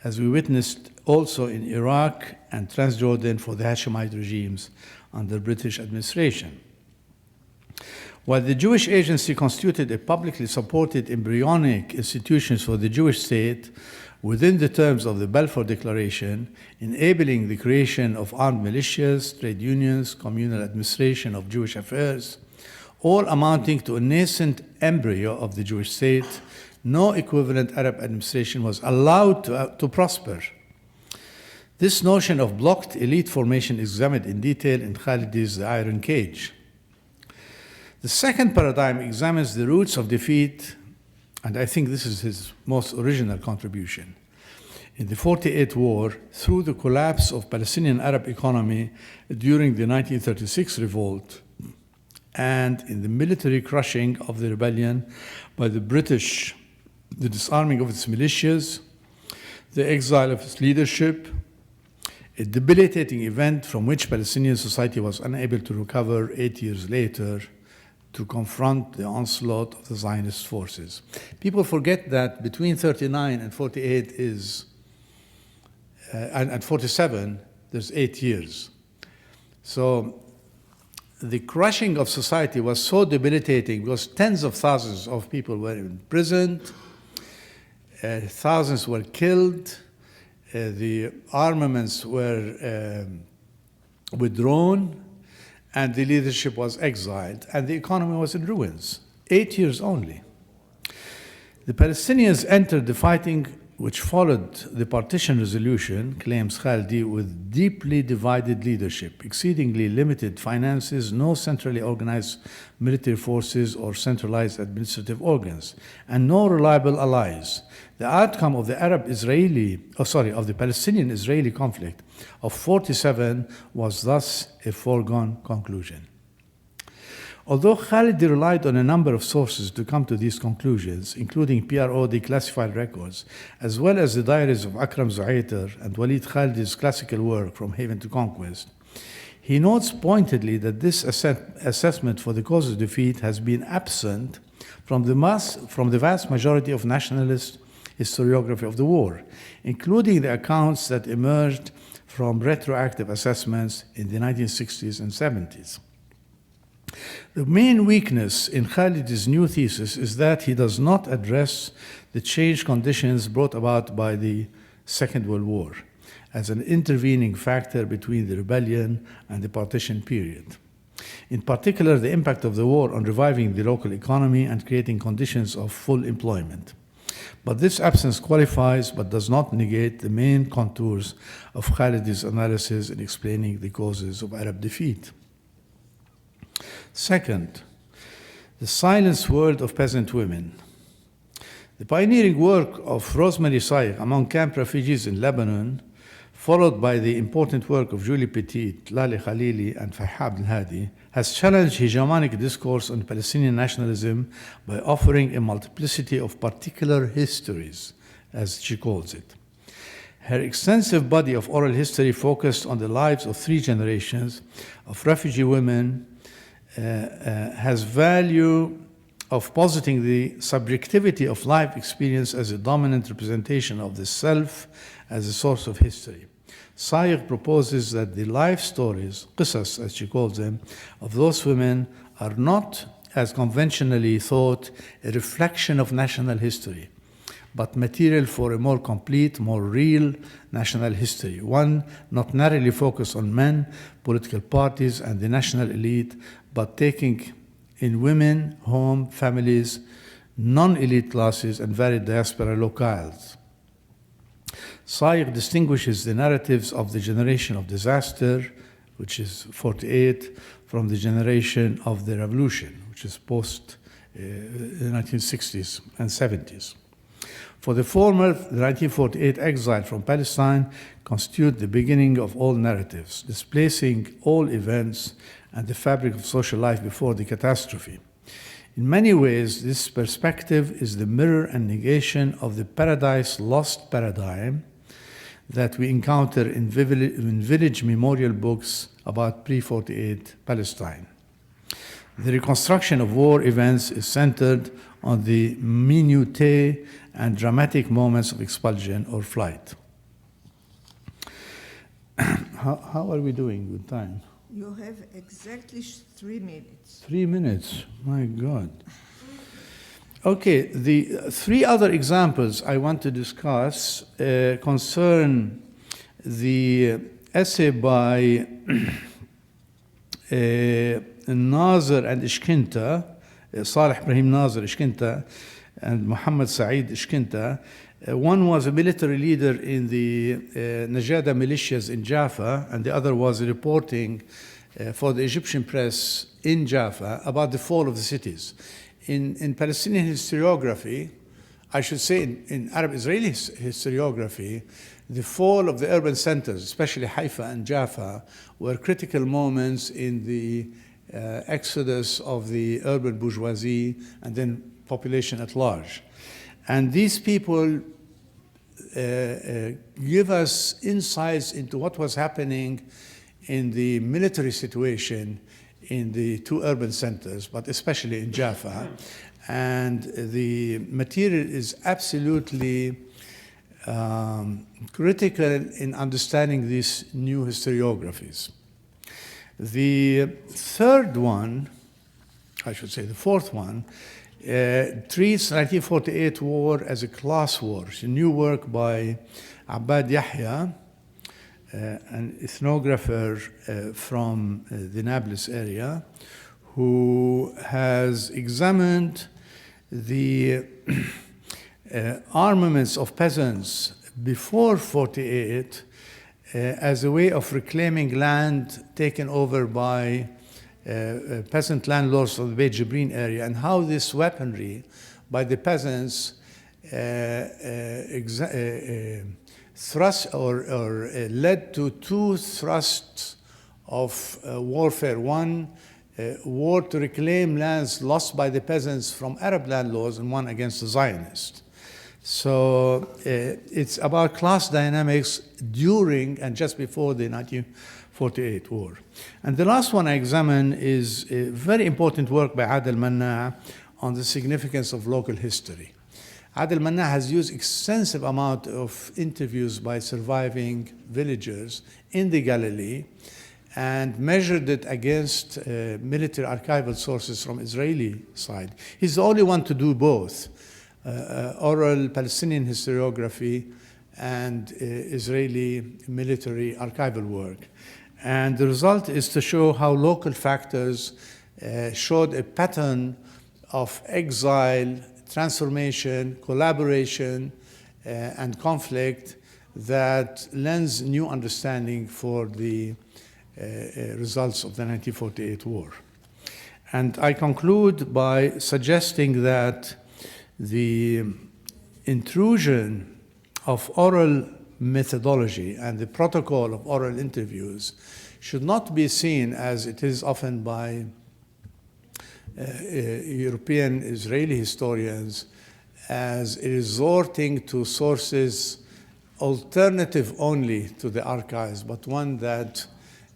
as we witnessed also in Iraq and Transjordan for the Hashemite regimes under British administration. While the Jewish Agency constituted a publicly supported embryonic institution for the Jewish state, within the terms of the Balfour Declaration, enabling the creation of armed militias, trade unions, communal administration of Jewish affairs, all amounting to a nascent embryo of the Jewish state, no equivalent Arab administration was allowed to prosper. This notion of blocked elite formation is examined in detail in Khalidi's The Iron Cage. The second paradigm examines the roots of defeat, and I think this is his most original contribution, in the 48 war through the collapse of Palestinian Arab economy during the 1936 revolt and in the military crushing of the rebellion by the British, the disarming of its militias, the exile of its leadership, a debilitating event from which Palestinian society was unable to recover 8 years later to confront the onslaught of the Zionist forces. People forget that between 39 and 48 and 47, there's 8 years. So the crushing of society was so debilitating because tens of thousands of people were imprisoned, thousands were killed, the armaments were withdrawn, and the leadership was exiled, and the economy was in ruins. 8 years only. The Palestinians entered the fighting which followed the partition resolution, claims Khaldi, with deeply divided leadership, exceedingly limited finances, no centrally organized military forces or centralized administrative organs, and no reliable allies. The outcome of the of the Palestinian-Israeli conflict of 47 was thus a foregone conclusion. Although Khalidi relied on a number of sources to come to these conclusions, including PRO declassified records, as well as the diaries of Akram Zu'ayter and Walid Khaldi's classical work From Haven to Conquest, he notes pointedly that this assessment for the cause of defeat has been absent from the vast majority of nationalist historiography of the war, including the accounts that emerged from retroactive assessments in the 1960s and 70s. The main weakness in Khalid's new thesis is that he does not address the changed conditions brought about by the Second World War as an intervening factor between the rebellion and the partition period. In particular, the impact of the war on reviving the local economy and creating conditions of full employment. But this absence qualifies but does not negate the main contours of Khaledi's analysis in explaining the causes of Arab defeat. Second, the silenced world of peasant women. The pioneering work of Rosemary Saïq among camp refugees in Lebanon, followed by the important work of Julie Petit, Lale Khalili, and Fahab al-Hadi, has challenged hegemonic discourse on Palestinian nationalism by offering a multiplicity of particular histories, as she calls it. Her extensive body of oral history focused on the lives of 3 generations of refugee women has value of positing the subjectivity of life experience as a dominant representation of the self as a source of history. Saïq proposes that the life stories, qisas as she calls them, of those women are not, as conventionally thought, a reflection of national history, but material for a more complete, more real national history, one not narrowly focused on men, political parties, and the national elite, but taking in women, home, families, non-elite classes, and varied diaspora locales. Saïq distinguishes the narratives of the generation of disaster, which is 48, from the generation of the revolution, which is post 1960s and 70s. For the former, the 1948 exile from Palestine constitute the beginning of all narratives, displacing all events and the fabric of social life before the catastrophe. In many ways, this perspective is the mirror and negation of the paradise lost paradigm that we encounter in village memorial books about pre-48 Palestine. The reconstruction of war events is centered on the minutiae and dramatic moments of expulsion or flight. How are we doing with time? You have exactly 3 minutes. 3 minutes, my God. Okay, the 3 other examples I want to discuss concern the essay by Nazir and Ishkinta, Salih Ibrahim Nazir Ishkinta and Muhammad Saeed Ishkinta. One was a military leader in the Najada militias in Jaffa, and the other was reporting for the Egyptian press in Jaffa about the fall of the cities. In Palestinian historiography, I should say in Arab-Israeli historiography, the fall of the urban centers, especially Haifa and Jaffa, were critical moments in the exodus of the urban bourgeoisie and then population at large. And these people give us insights into what was happening in the military situation in the 2 urban centers, but especially in Jaffa. And the material is absolutely critical in understanding these new historiographies. The third one, I should say the fourth one, treats 1948 war as a class war. It's a new work by Abbad Yahya, an ethnographer from the Nablus area, who has examined the armaments of peasants before 48 as a way of reclaiming land taken over by peasant landlords of the Beit Jibrin area, and how this weaponry by the peasants thrust or led to 2 thrusts of warfare. One, war to reclaim lands lost by the peasants from Arab landlords, and one against the Zionists. So it's about class dynamics during and just before the 1948 war. And the last one I examine is a very important work by Adel Manna on the significance of local history. Adel Manna has used extensive amount of interviews by surviving villagers in the Galilee and measured it against military archival sources from Israeli side. He's the only one to do both, oral Palestinian historiography and Israeli military archival work. And the result is to show how local factors showed a pattern of exile transformation, collaboration, and conflict that lends new understanding for the results of the 1948 war. And I conclude by suggesting that the intrusion of oral methodology and the protocol of oral interviews should not be seen, as it is often by European Israeli historians, as resorting to sources alternative only to the archives, but one that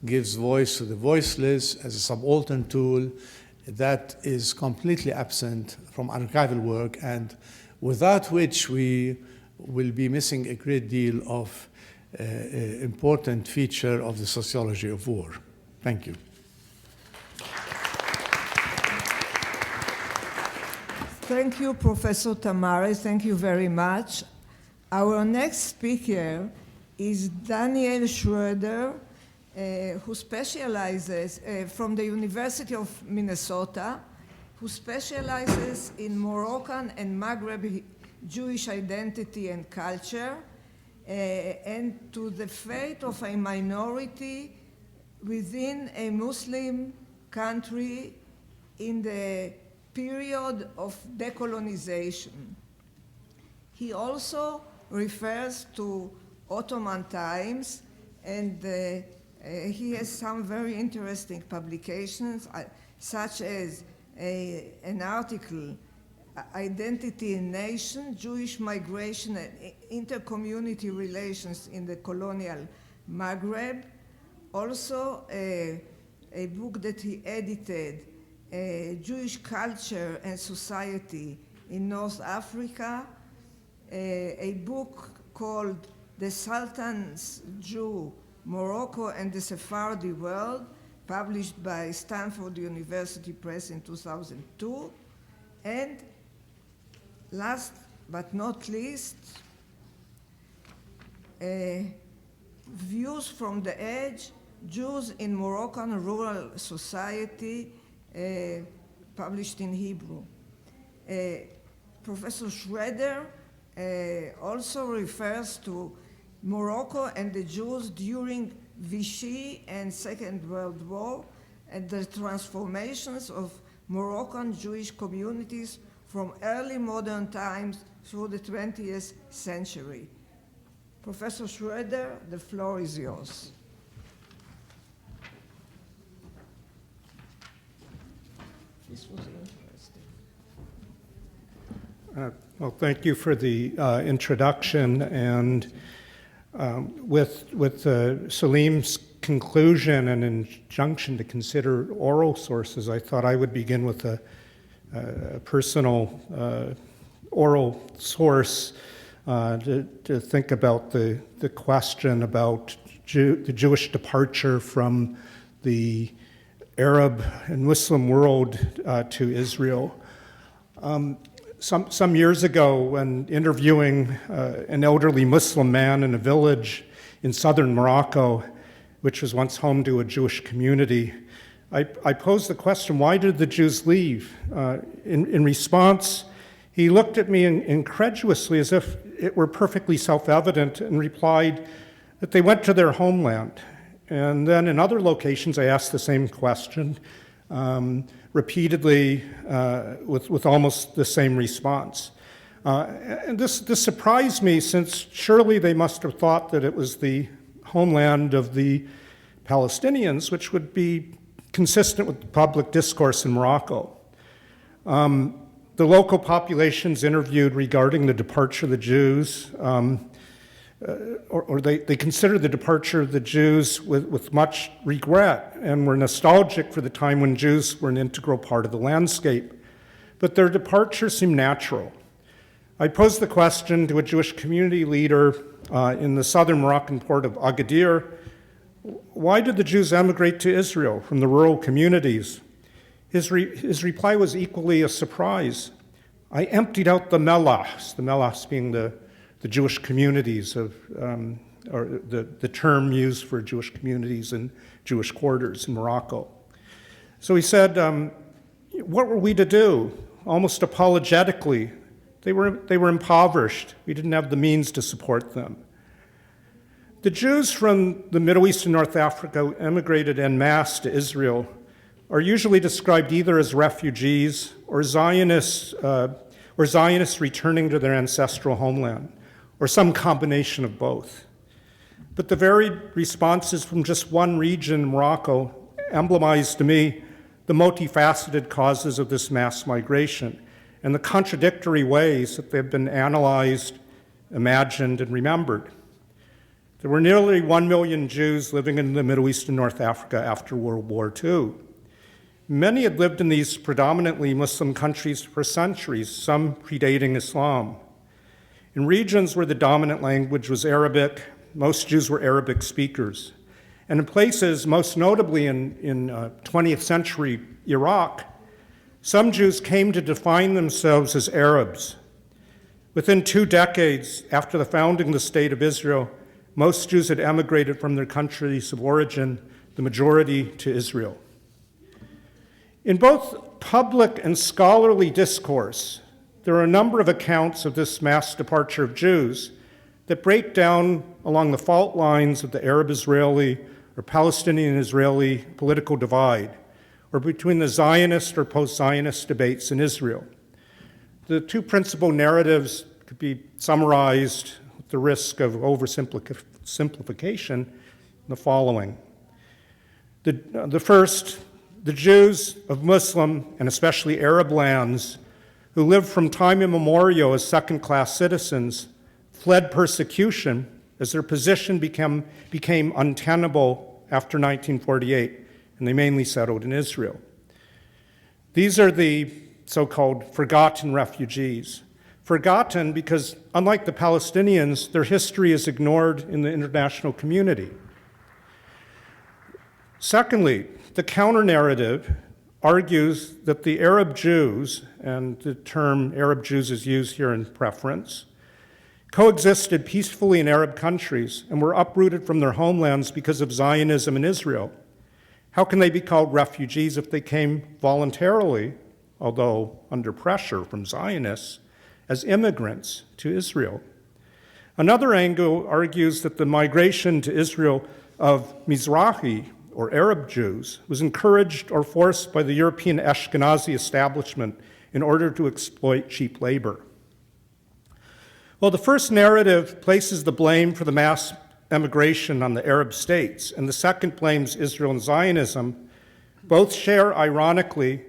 gives voice to the voiceless as a subaltern tool that is completely absent from archival work, and without which we will be missing a great deal of important feature of the sociology of war. Thank you. Thank you, Professor Tamari. Thank you very much. Our next speaker is Daniel Schroeder, who specializes from the University of Minnesota, who specializes in Moroccan and Maghreb Jewish identity and culture, and to the fate of a minority within a Muslim country in the period of decolonization. He also refers to Ottoman times, and he has some very interesting publications, such as an article, Identity in Nation, Jewish Migration and Intercommunity Relations in the Colonial Maghreb. Also, a book that he edited, Jewish Culture and Society in North Africa, a book called The Sultan's Jew, Morocco and the Sephardi World, published by Stanford University Press in 2002. And last but not least, Views from the Edge, Jews in Moroccan Rural Society, published in Hebrew. Professor Schroeder also refers to Morocco and the Jews during Vichy and Second World War and the transformations of Moroccan Jewish communities from early modern times through the 20th century. Professor Schroeder, the floor is yours. This was interesting. Well, thank you for the introduction, and with Salim's conclusion and injunction to consider oral sources, I thought I would begin with a personal oral source to think about the question about the Jewish departure from the Arab and Muslim world to Israel. Some years ago, when interviewing an elderly Muslim man in a village in southern Morocco, which was once home to a Jewish community, I posed the question, why did the Jews leave? In response, he looked at me incredulously as if it were perfectly self-evident and replied that they went to their homeland. And then in other locations, I asked the same question, repeatedly with almost the same response. And this surprised me, since surely they must have thought that it was the homeland of the Palestinians, which would be consistent with the public discourse in Morocco. The local populations interviewed regarding the departure of the Jews, they considered the departure of the Jews with much regret and were nostalgic for the time when Jews were an integral part of the landscape. But their departure seemed natural. I posed the question to a Jewish community leader in the southern Moroccan port of Agadir, why did the Jews emigrate to Israel from the rural communities? His reply was equally a surprise. I emptied out the mellahs being the Jewish communities or the term used for Jewish communities and Jewish quarters in Morocco. So he said, what were we to do? Almost apologetically, They were impoverished. We didn't have the means to support them. The Jews from the Middle East and North Africa emigrated en masse to Israel are usually described either as refugees or Zionists returning to their ancestral homeland, or some combination of both. But the varied responses from just one region, Morocco, emblemized to me the multifaceted causes of this mass migration and the contradictory ways that they've been analyzed, imagined, and remembered. There were nearly 1 million Jews living in the Middle East and North Africa after World War II. Many had lived in these predominantly Muslim countries for centuries, some predating Islam. In regions where the dominant language was Arabic, most Jews were Arabic speakers. And in places, most notably in 20th century Iraq, some Jews came to define themselves as Arabs. Within 2 decades after the founding of the State of Israel, most Jews had emigrated from their countries of origin, the majority to Israel. In both public and scholarly discourse, there are a number of accounts of this mass departure of Jews that break down along the fault lines of the Arab-Israeli or Palestinian-Israeli political divide, or between the Zionist or post-Zionist debates in Israel. The two principal narratives could be summarized with the risk of oversimplification in the following. The first, the Jews of Muslim and especially Arab lands who lived from time immemorial as second-class citizens fled persecution as their position became untenable after 1948, and they mainly settled in Israel. These are the so-called forgotten refugees. Forgotten because, unlike the Palestinians, their history is ignored in the international community. Secondly, the counter-narrative argues that the Arab Jews, and the term Arab Jews is used here in preference, coexisted peacefully in Arab countries and were uprooted from their homelands because of Zionism in Israel. How can they be called refugees if they came voluntarily, although under pressure from Zionists, as immigrants to Israel? Another angle argues that the migration to Israel of Mizrahi, or Arab Jews, was encouraged or forced by the European Ashkenazi establishment in order to exploit cheap labor. Well, the first narrative places the blame for the mass emigration on the Arab states, and the second blames Israel and Zionism. Both share, ironically,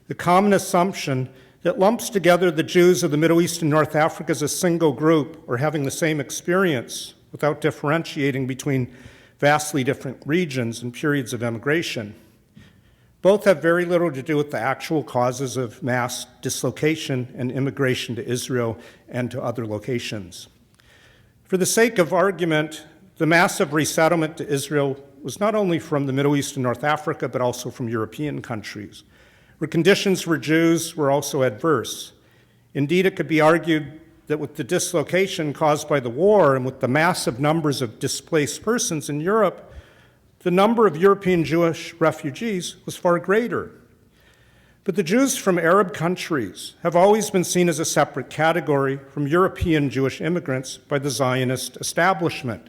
the common assumption that lumps together the Jews of the Middle East and North Africa as a single group or having the same experience without differentiating between vastly different regions and periods of emigration. Both have very little to do with the actual causes of mass dislocation and immigration to Israel and to other locations. For the sake of argument, the massive resettlement to Israel was not only from the Middle East and North Africa, but also from European countries, where conditions for Jews were also adverse. Indeed, it could be argued that with the dislocation caused by the war and with the massive numbers of displaced persons in Europe, the number of European Jewish refugees was far greater. But the Jews from Arab countries have always been seen as a separate category from European Jewish immigrants by the Zionist establishment.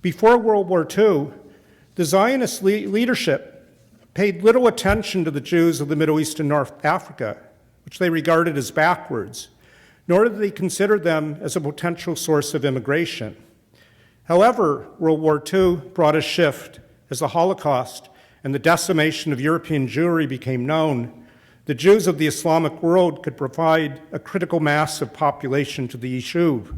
Before World War II, the Zionist leadership paid little attention to the Jews of the Middle East and North Africa, which they regarded as backwards, nor did they consider them as a potential source of immigration. However, World War II brought a shift as the Holocaust and the decimation of European Jewry became known. The Jews of the Islamic world could provide a critical mass of population to the Yishuv.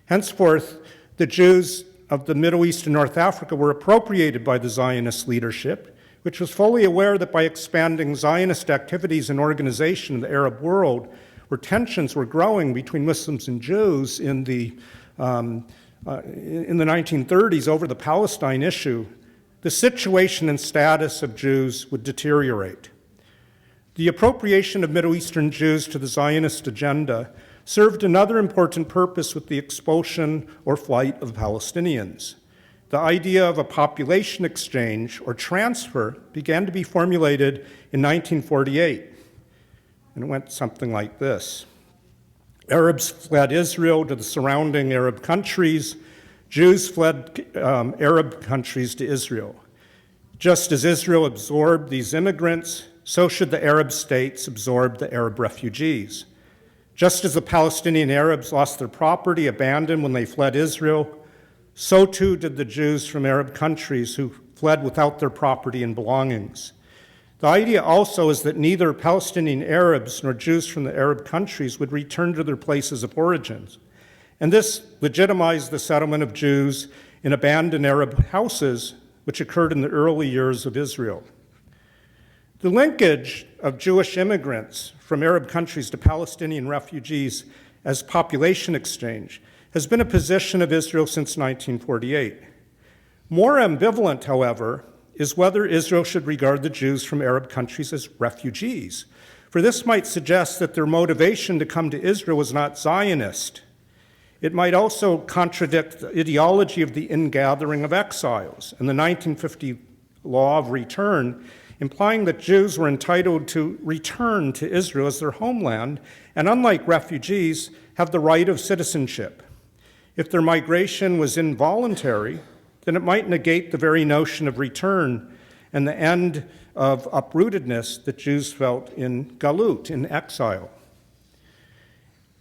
Henceforth, the Jews of the Middle East and North Africa were appropriated by the Zionist leadership, which was fully aware that by expanding Zionist activities and organization in the Arab world, where tensions were growing between Muslims and Jews in the 1930s over the Palestine issue, the situation and status of Jews would deteriorate. The appropriation of Middle Eastern Jews to the Zionist agenda served another important purpose with the expulsion or flight of Palestinians. The idea of a population exchange or transfer began to be formulated in 1948, and it went something like this. Arabs fled Israel to the surrounding Arab countries. Jews fled Arab countries to Israel. Just as Israel absorbed these immigrants, so should the Arab states absorb the Arab refugees. Just as the Palestinian Arabs lost their property, abandoned when they fled Israel, so too did the Jews from Arab countries who fled without their property and belongings. The idea also is that neither Palestinian Arabs nor Jews from the Arab countries would return to their places of origins. And this legitimized the settlement of Jews in abandoned Arab houses, which occurred in the early years of Israel. The linkage of Jewish immigrants from Arab countries to Palestinian refugees as population exchange has been a position of Israel since 1948. More ambivalent, however, is whether Israel should regard the Jews from Arab countries as refugees, for this might suggest that their motivation to come to Israel was not Zionist. It might also contradict the ideology of the ingathering of exiles and the 1950 law of return, implying that Jews were entitled to return to Israel as their homeland, and unlike refugees, have the right of citizenship. If their migration was involuntary, then it might negate the very notion of return and the end of uprootedness that Jews felt in galut, in exile.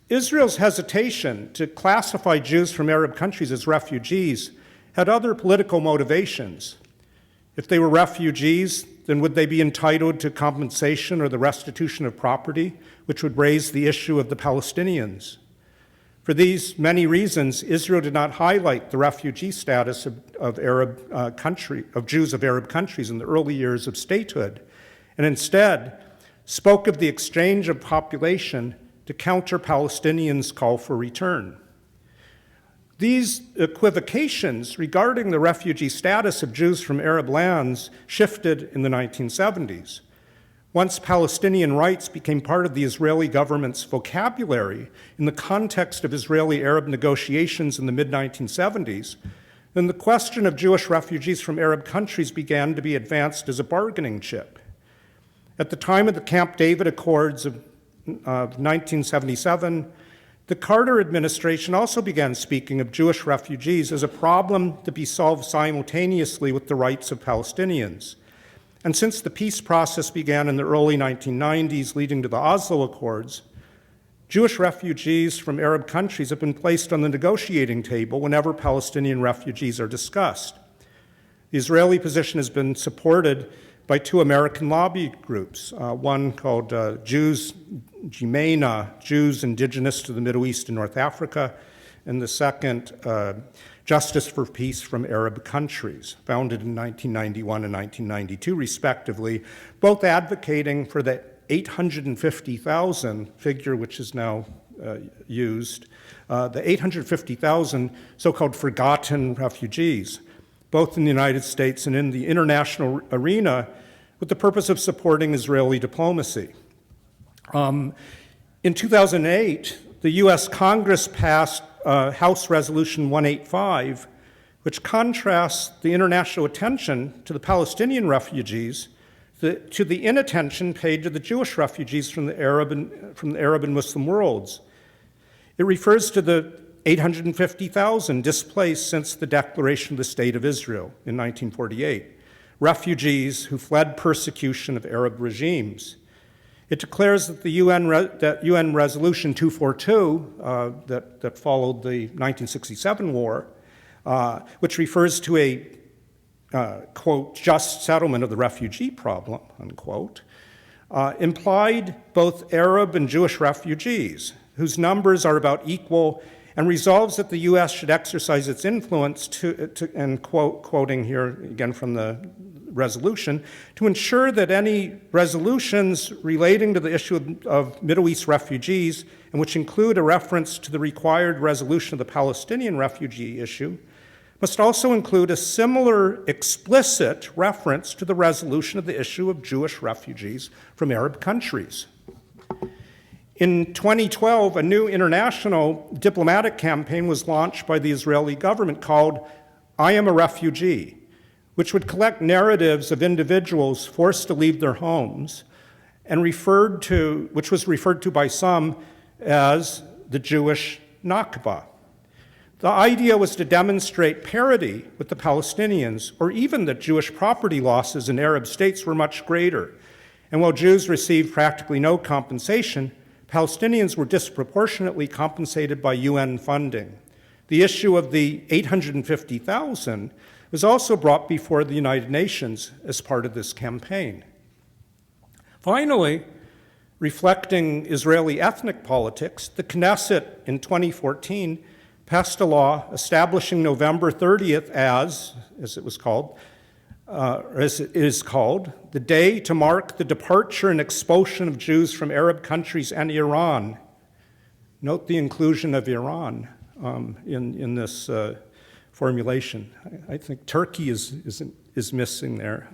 Israel's hesitation to classify Jews from Arab countries as refugees had other political motivations. If they were refugees, then would they be entitled to compensation or the restitution of property, which would raise the issue of the Palestinians? For these many reasons, Israel did not highlight the refugee status of Jews of Arab countries in the early years of statehood, and instead spoke of the exchange of population to counter Palestinians' call for return. These equivocations regarding the refugee status of Jews from Arab lands shifted in the 1970s. Once Palestinian rights became part of the Israeli government's vocabulary in the context of Israeli-Arab negotiations in the mid-1970s, then the question of Jewish refugees from Arab countries began to be advanced as a bargaining chip. At the time of the Camp David Accords of 1977, the Carter administration also began speaking of Jewish refugees as a problem to be solved simultaneously with the rights of Palestinians. And since the peace process began in the early 1990s, leading to the Oslo Accords, Jewish refugees from Arab countries have been placed on the negotiating table whenever Palestinian refugees are discussed. The Israeli position has been supported by two American lobby groups, one called Jews Jimena, Jews Indigenous to the Middle East and North Africa, and the second, Justice for Peace from Arab Countries, founded in 1991 and 1992, respectively, both advocating for the 850,000 figure which is now used, the 850,000 so-called forgotten refugees, both in the United States and in the international arena, with the purpose of supporting Israeli diplomacy. In 2008, the US Congress passed House Resolution 185, which contrasts the international attention to the Palestinian refugees to the inattention paid to the Jewish refugees from the Arab and Muslim worlds. It refers to the 850,000 displaced since the declaration of the State of Israel in 1948, refugees who fled persecution of Arab regimes. It declares that the UN Resolution 242 that followed the 1967 war, which refers to a, quote, just settlement of the refugee problem, unquote, implied both Arab and Jewish refugees, whose numbers are about equal, and resolves that the U.S. should exercise its influence and quoting here again from the resolution, to ensure that any resolutions relating to the issue of Middle East refugees, and which include a reference to the required resolution of the Palestinian refugee issue, must also include a similar explicit reference to the resolution of the issue of Jewish refugees from Arab countries. In 2012, a new international diplomatic campaign was launched by the Israeli government called I Am a Refugee, which would collect narratives of individuals forced to leave their homes and which was referred to by some as the Jewish Nakba. The idea was to demonstrate parity with the Palestinians, or even that Jewish property losses in Arab states were much greater. And while Jews received practically no compensation, Palestinians were disproportionately compensated by UN funding. The issue of the 850,000 was also brought before the United Nations as part of this campaign. Finally, reflecting Israeli ethnic politics, the Knesset in 2014 passed a law establishing November 30th as it is called, the day to mark the departure and expulsion of Jews from Arab countries and Iran. Note the inclusion of Iran in this formulation. I think Turkey is missing there.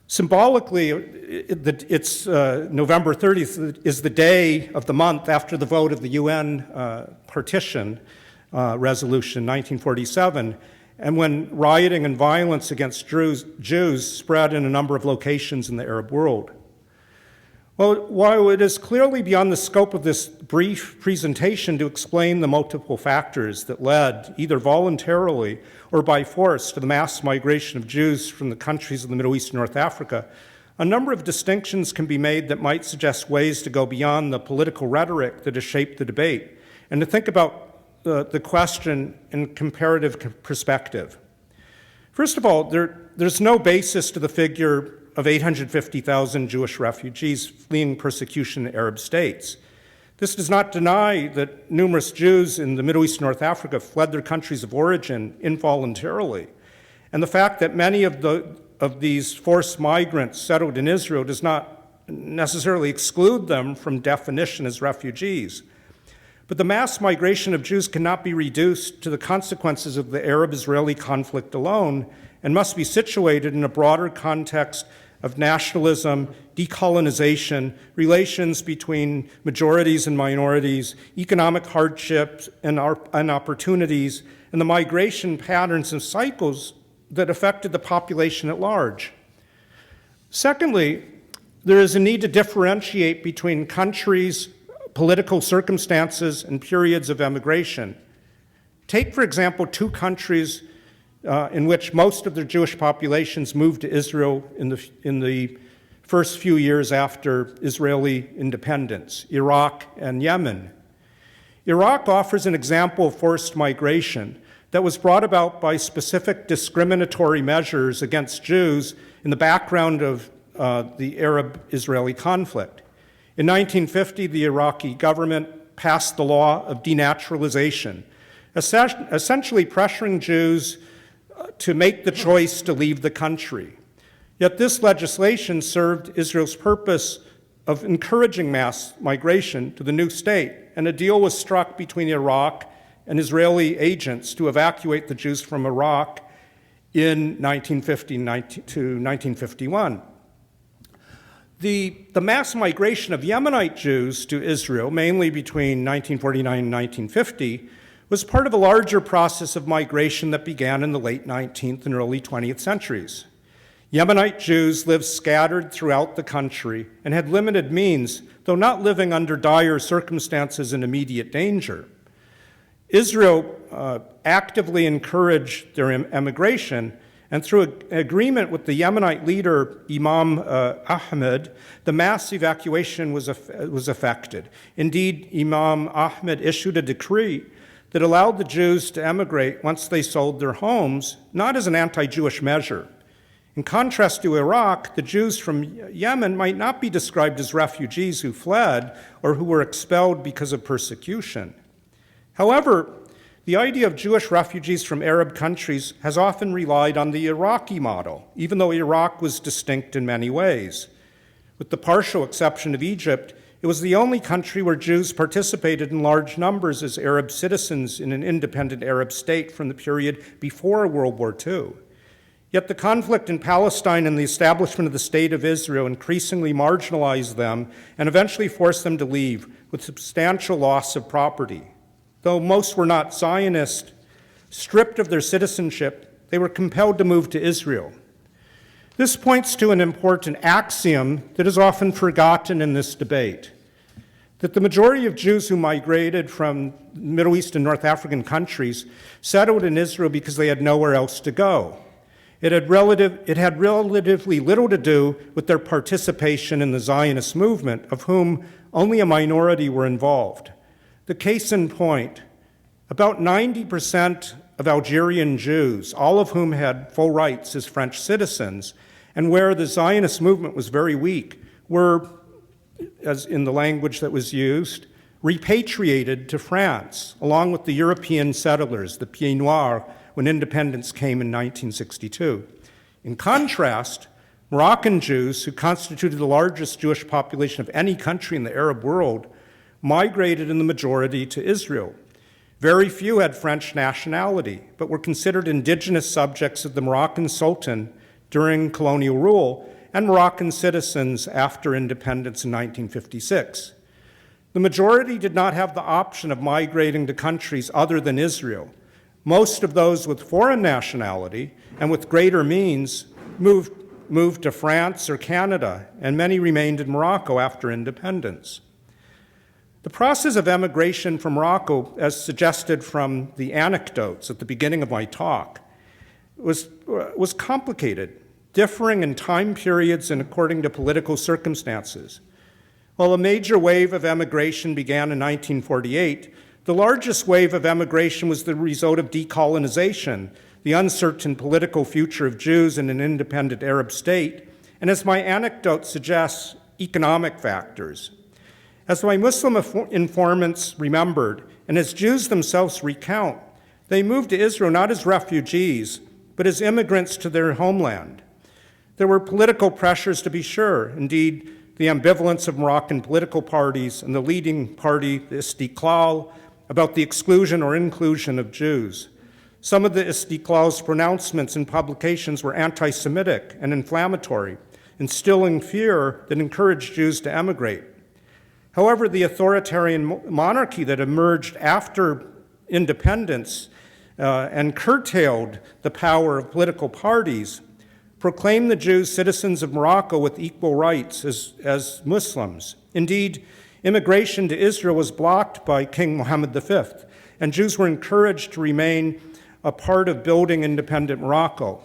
Symbolically, it's November 30th is the day of the month after the vote of the UN partition resolution 1947, and when rioting and violence against Jews spread in a number of locations in the Arab world. Well, while it is clearly beyond the scope of this brief presentation to explain the multiple factors that led, either voluntarily or by force, to the mass migration of Jews from the countries of the Middle East and North Africa, a number of distinctions can be made that might suggest ways to go beyond the political rhetoric that has shaped the debate, and to think about the question in comparative perspective. First of all, there's no basis to the figure of 850,000 Jewish refugees fleeing persecution in Arab states. This does not deny that numerous Jews in the Middle East and North Africa fled their countries of origin involuntarily. And the fact that many of these forced migrants settled in Israel does not necessarily exclude them from definition as refugees. But the mass migration of Jews cannot be reduced to the consequences of the Arab-Israeli conflict alone, and must be situated in a broader context of nationalism, decolonization, relations between majorities and minorities, economic hardships and opportunities, and the migration patterns and cycles that affected the population at large. Secondly, there is a need to differentiate between countries, political circumstances, and periods of emigration. Take, for example, two countries in which most of their Jewish populations moved to Israel in the first few years after Israeli independence, Iraq and Yemen. Iraq offers an example of forced migration that was brought about by specific discriminatory measures against Jews in the background of the Arab-Israeli conflict. In 1950, the Iraqi government passed the law of denaturalization, essentially pressuring Jews to make the choice to leave the country. Yet this legislation served Israel's purpose of encouraging mass migration to the new state, and a deal was struck between Iraq and Israeli agents to evacuate the Jews from Iraq in 1950 to 1951. The mass migration of Yemenite Jews to Israel, mainly between 1949 and 1950, was part of a larger process of migration that began in the late 19th and early 20th centuries. Yemenite Jews lived scattered throughout the country and had limited means, though not living under dire circumstances and immediate danger. Israel actively encouraged their emigration, and through an agreement with the Yemenite leader, Imam Ahmed, the mass evacuation was effected. Indeed, Imam Ahmed issued a decree that allowed the Jews to emigrate once they sold their homes, not as an anti-Jewish measure. In contrast to Iraq, the Jews from Yemen might not be described as refugees who fled or who were expelled because of persecution. However, the idea of Jewish refugees from Arab countries has often relied on the Iraqi model, even though Iraq was distinct in many ways. With the partial exception of Egypt, it was the only country where Jews participated in large numbers as Arab citizens in an independent Arab state from the period before World War II. Yet the conflict in Palestine and the establishment of the State of Israel increasingly marginalized them and eventually forced them to leave with substantial loss of property. Though most were not Zionist, stripped of their citizenship, they were compelled to move to Israel. This points to an important axiom that is often forgotten in this debate. that the majority of Jews who migrated from Middle East and North African countries settled in Israel because they had nowhere else to go. It had relatively little to do with their participation in the Zionist movement, of whom only a minority were involved. The case in point, about 90% of Algerian Jews, all of whom had full rights as French citizens, and where the Zionist movement was very weak, were, as in the language that was used, repatriated to France, along with the European settlers, the Pieds Noirs, when independence came in 1962. In contrast, Moroccan Jews, who constituted the largest Jewish population of any country in the Arab world, migrated in the majority to Israel. Very few had French nationality, but were considered indigenous subjects of the Moroccan Sultan during colonial rule and Moroccan citizens after independence in 1956. The majority did not have the option of migrating to countries other than Israel. Most of those with foreign nationality and with greater means moved to France or Canada, and many remained in Morocco after independence. The process of emigration from Morocco, as suggested from the anecdotes at the beginning of my talk, was complicated, differing in time periods and according to political circumstances. While a major wave of emigration began in 1948, the largest wave of emigration was the result of decolonization, the uncertain political future of Jews in an independent Arab state, and as my anecdote suggests, economic factors. As my Muslim informants remembered, and as Jews themselves recount, they moved to Israel not as refugees, but as immigrants to their homeland. There were political pressures, to be sure. Indeed, the ambivalence of Moroccan political parties and the leading party, the Istiqlal, about the exclusion or inclusion of Jews. Some of the Istiqlal's pronouncements and publications were anti-Semitic and inflammatory, instilling fear that encouraged Jews to emigrate. However, the authoritarian monarchy that emerged after independence and curtailed the power of political parties proclaimed the Jews citizens of Morocco with equal rights as Muslims. Indeed, immigration to Israel was blocked by King Mohammed V, and Jews were encouraged to remain a part of building independent Morocco.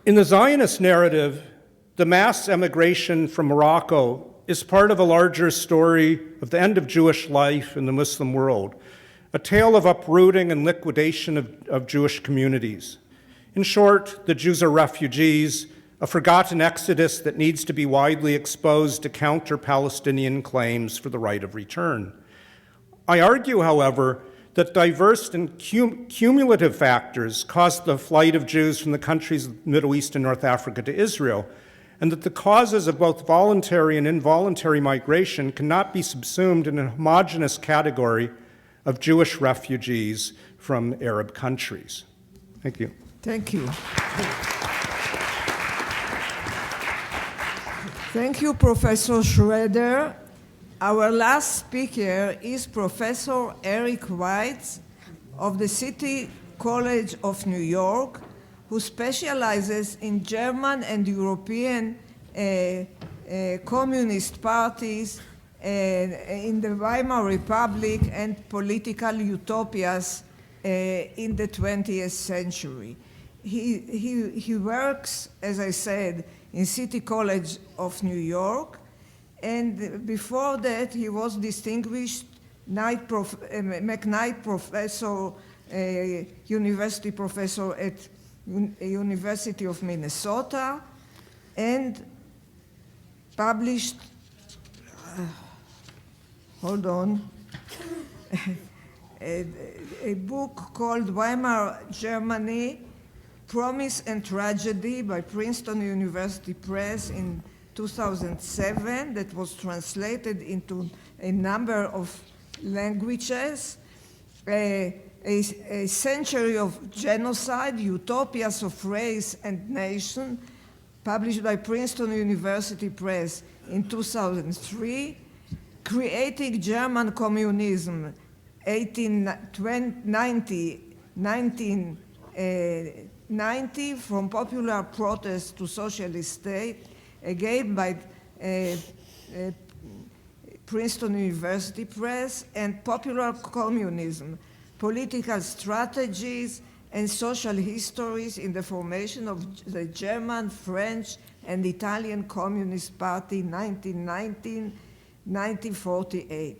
In the Zionist narrative, the mass emigration from Morocco is part of a larger story of the end of Jewish life in the Muslim world, a tale of uprooting and liquidation of Jewish communities. In short, the Jews are refugees, a forgotten exodus that needs to be widely exposed to counter Palestinian claims for the right of return. I argue, however, that diverse and cumulative factors caused the flight of Jews from the countries of the Middle East and North Africa to Israel, and that the causes of both voluntary and involuntary migration cannot be subsumed in a homogeneous category of Jewish refugees from Arab countries. Thank you. Thank you. Thank you, Professor Schroeder. Our last speaker is Professor Eric Weitz of the City College of New York, who specializes in German and European communist parties in the Weimar Republic and political utopias in the 20th century. He works, as I said, in City College of New York, and before that he was distinguished McKnight Professor, University Professor at University of Minnesota, and published, a book called Weimar Germany, Promise and Tragedy by Princeton University Press in 2007, that was translated into a number of languages. A Century of Genocide, Utopias of Race and Nation, published by Princeton University Press in 2003. Creating German Communism, 1990, from popular protest to socialist state, again by Princeton University Press, and Popular Communism, Political Strategies and Social Histories in the Formation of the German, French, and Italian Communist Party, 1919-1948.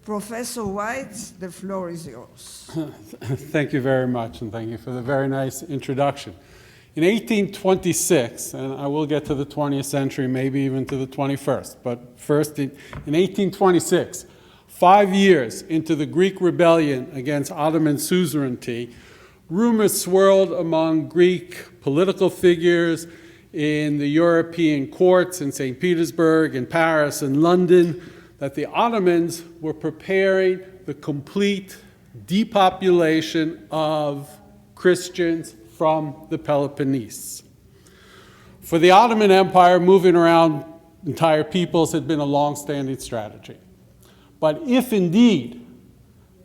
Professor Weitz, the floor is yours. Thank you very much, and thank you for the very nice introduction. In 1826, and I will get to the 20th century, maybe even to the 21st, but first in 1826, 5 years into the Greek rebellion against Ottoman suzerainty, rumors swirled among Greek political figures in the European courts in St. Petersburg, in Paris, and London, that the Ottomans were preparing the complete depopulation of Christians from the Peloponnese. For the Ottoman Empire, moving around entire peoples had been a long-standing strategy. But if indeed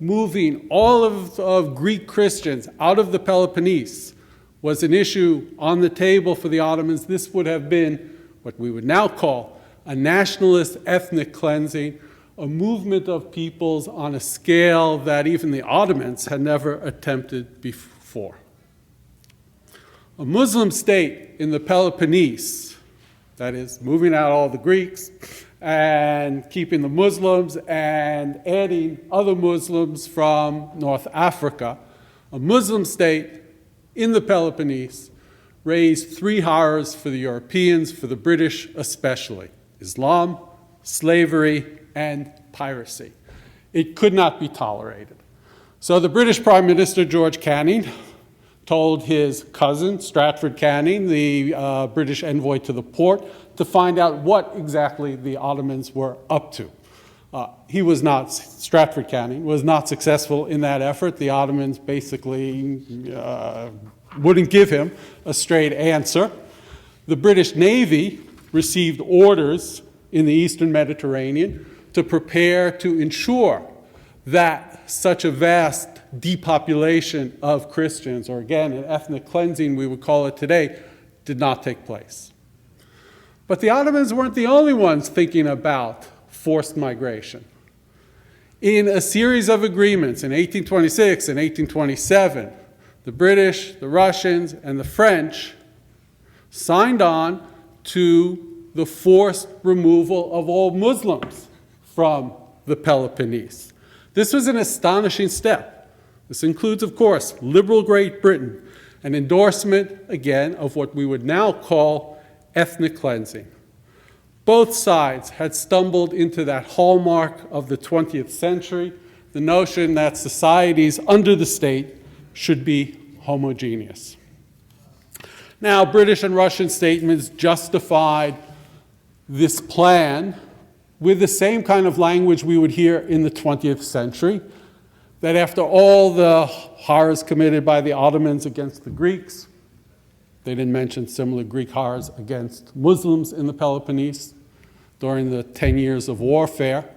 moving all of Greek Christians out of the Peloponnese was an issue on the table for the Ottomans, this would have been what we would now call a nationalist ethnic cleansing, a movement of peoples on a scale that even the Ottomans had never attempted before. A Muslim state in the Peloponnese, that is, moving out all the Greeks and keeping the Muslims and adding other Muslims from North Africa, a Muslim state in the Peloponnese raised three horrors for the Europeans, for the British especially: Islam, slavery, and piracy. It could not be tolerated. So the British Prime Minister, George Canning, told his cousin, Stratford Canning, the British envoy to the port, to find out what exactly the Ottomans were up to. Stratford Canning was not successful in that effort. The Ottomans basically wouldn't give him a straight answer. The British Navy received orders in the Eastern Mediterranean to prepare to ensure that such a vast depopulation of Christians, or again, an ethnic cleansing we would call it today, did not take place. But the Ottomans weren't the only ones thinking about forced migration. In a series of agreements in 1826 and 1827, the British, the Russians, and the French signed on to the forced removal of all Muslims from the Peloponnese. This was an astonishing step. This includes, of course, liberal Great Britain, an endorsement, again, of what we would now call ethnic cleansing. Both sides had stumbled into that hallmark of the 20th century, the notion that societies under the state should be homogeneous. Now, British and Russian statements justified this plan with the same kind of language we would hear in the 20th century, that after all the horrors committed by the Ottomans against the Greeks, they didn't mention similar Greek horrors against Muslims in the Peloponnese during the 10 years of warfare,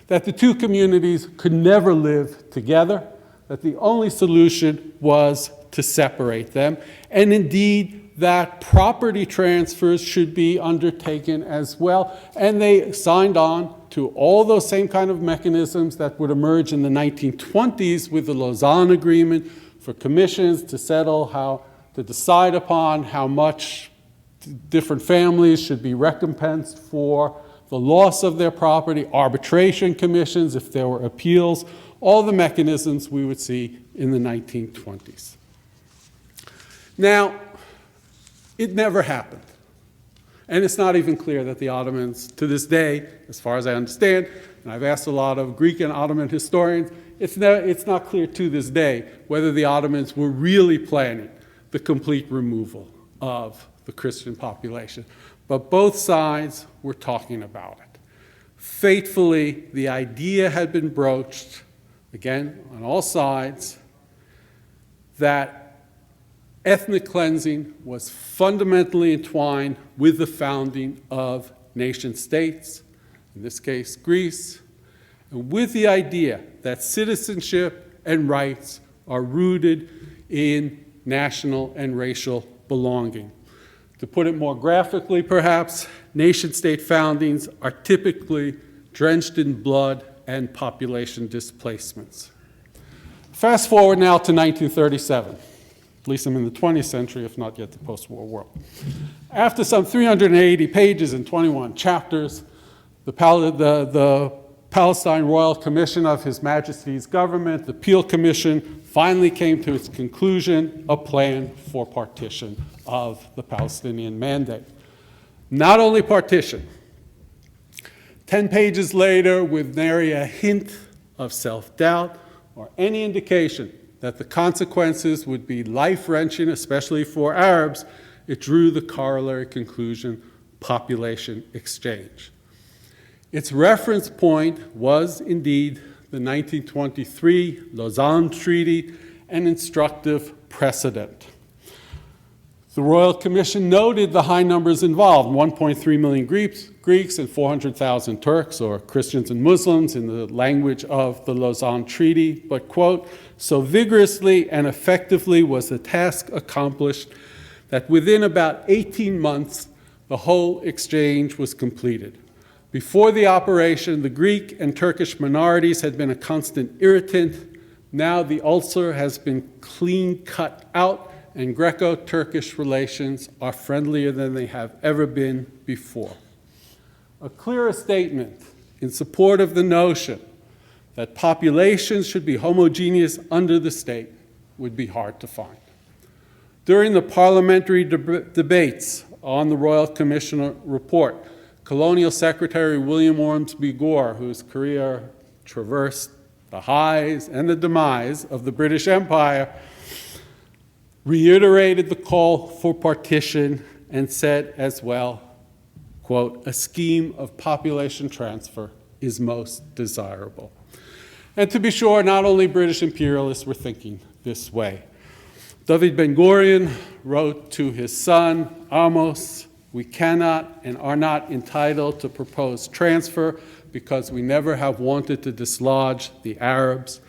that the two communities could never live together, that the only solution was to separate them, and indeed that property transfers should be undertaken as well. And they signed on to all those same kind of mechanisms that would emerge in the 1920s with the Lausanne Agreement for commissions to to decide upon how much different families should be recompensed for the loss of their property, arbitration commissions if there were appeals, all the mechanisms we would see in the 1920s. Now, it never happened. And it's not even clear that the Ottomans, to this day, as far as I understand, and I've asked a lot of Greek and Ottoman historians, it's not clear to this day whether the Ottomans were really planning the complete removal of the Christian population. But both sides were talking about it. Faithfully, the idea had been broached, again, on all sides, that ethnic cleansing was fundamentally entwined with the founding of nation-states, in this case Greece, and with the idea that citizenship and rights are rooted in national and racial belonging. To put it more graphically, perhaps, nation-state foundings are typically drenched in blood and population displacements. Fast forward now to 1937. At least I'm in the 20th century, if not yet the post-war world. After some 380 pages and 21 chapters, the Palestine Royal Commission of His Majesty's government, the Peel Commission, finally came to its conclusion, a plan for partition of the Palestinian Mandate. Not only partition, 10 pages later, with nary a hint of self-doubt or any indication that the consequences would be life-wrenching, especially for Arabs, it drew the corollary conclusion, population exchange. Its reference point was indeed the 1923 Lausanne Treaty, an instructive precedent. The Royal Commission noted the high numbers involved, 1.3 million Greeks and 400,000 Turks, or Christians and Muslims in the language of the Lausanne Treaty, but, quote, so vigorously and effectively was the task accomplished that within about 18 months, the whole exchange was completed. Before the operation, the Greek and Turkish minorities had been a constant irritant. Now the ulcer has been clean cut out, and Greco-Turkish relations are friendlier than they have ever been before. A clearer statement in support of the notion that populations should be homogeneous under the state would be hard to find. During the parliamentary debates on the Royal Commission report, Colonial Secretary William Ormsby Gore, whose career traversed the highs and the demise of the British Empire, reiterated the call for partition and said as well, quote, a scheme of population transfer is most desirable. And to be sure, not only British imperialists were thinking this way. David Ben-Gurion wrote to his son, Amos, we cannot and are not entitled to propose transfer because we never have wanted to dislodge the Arabs.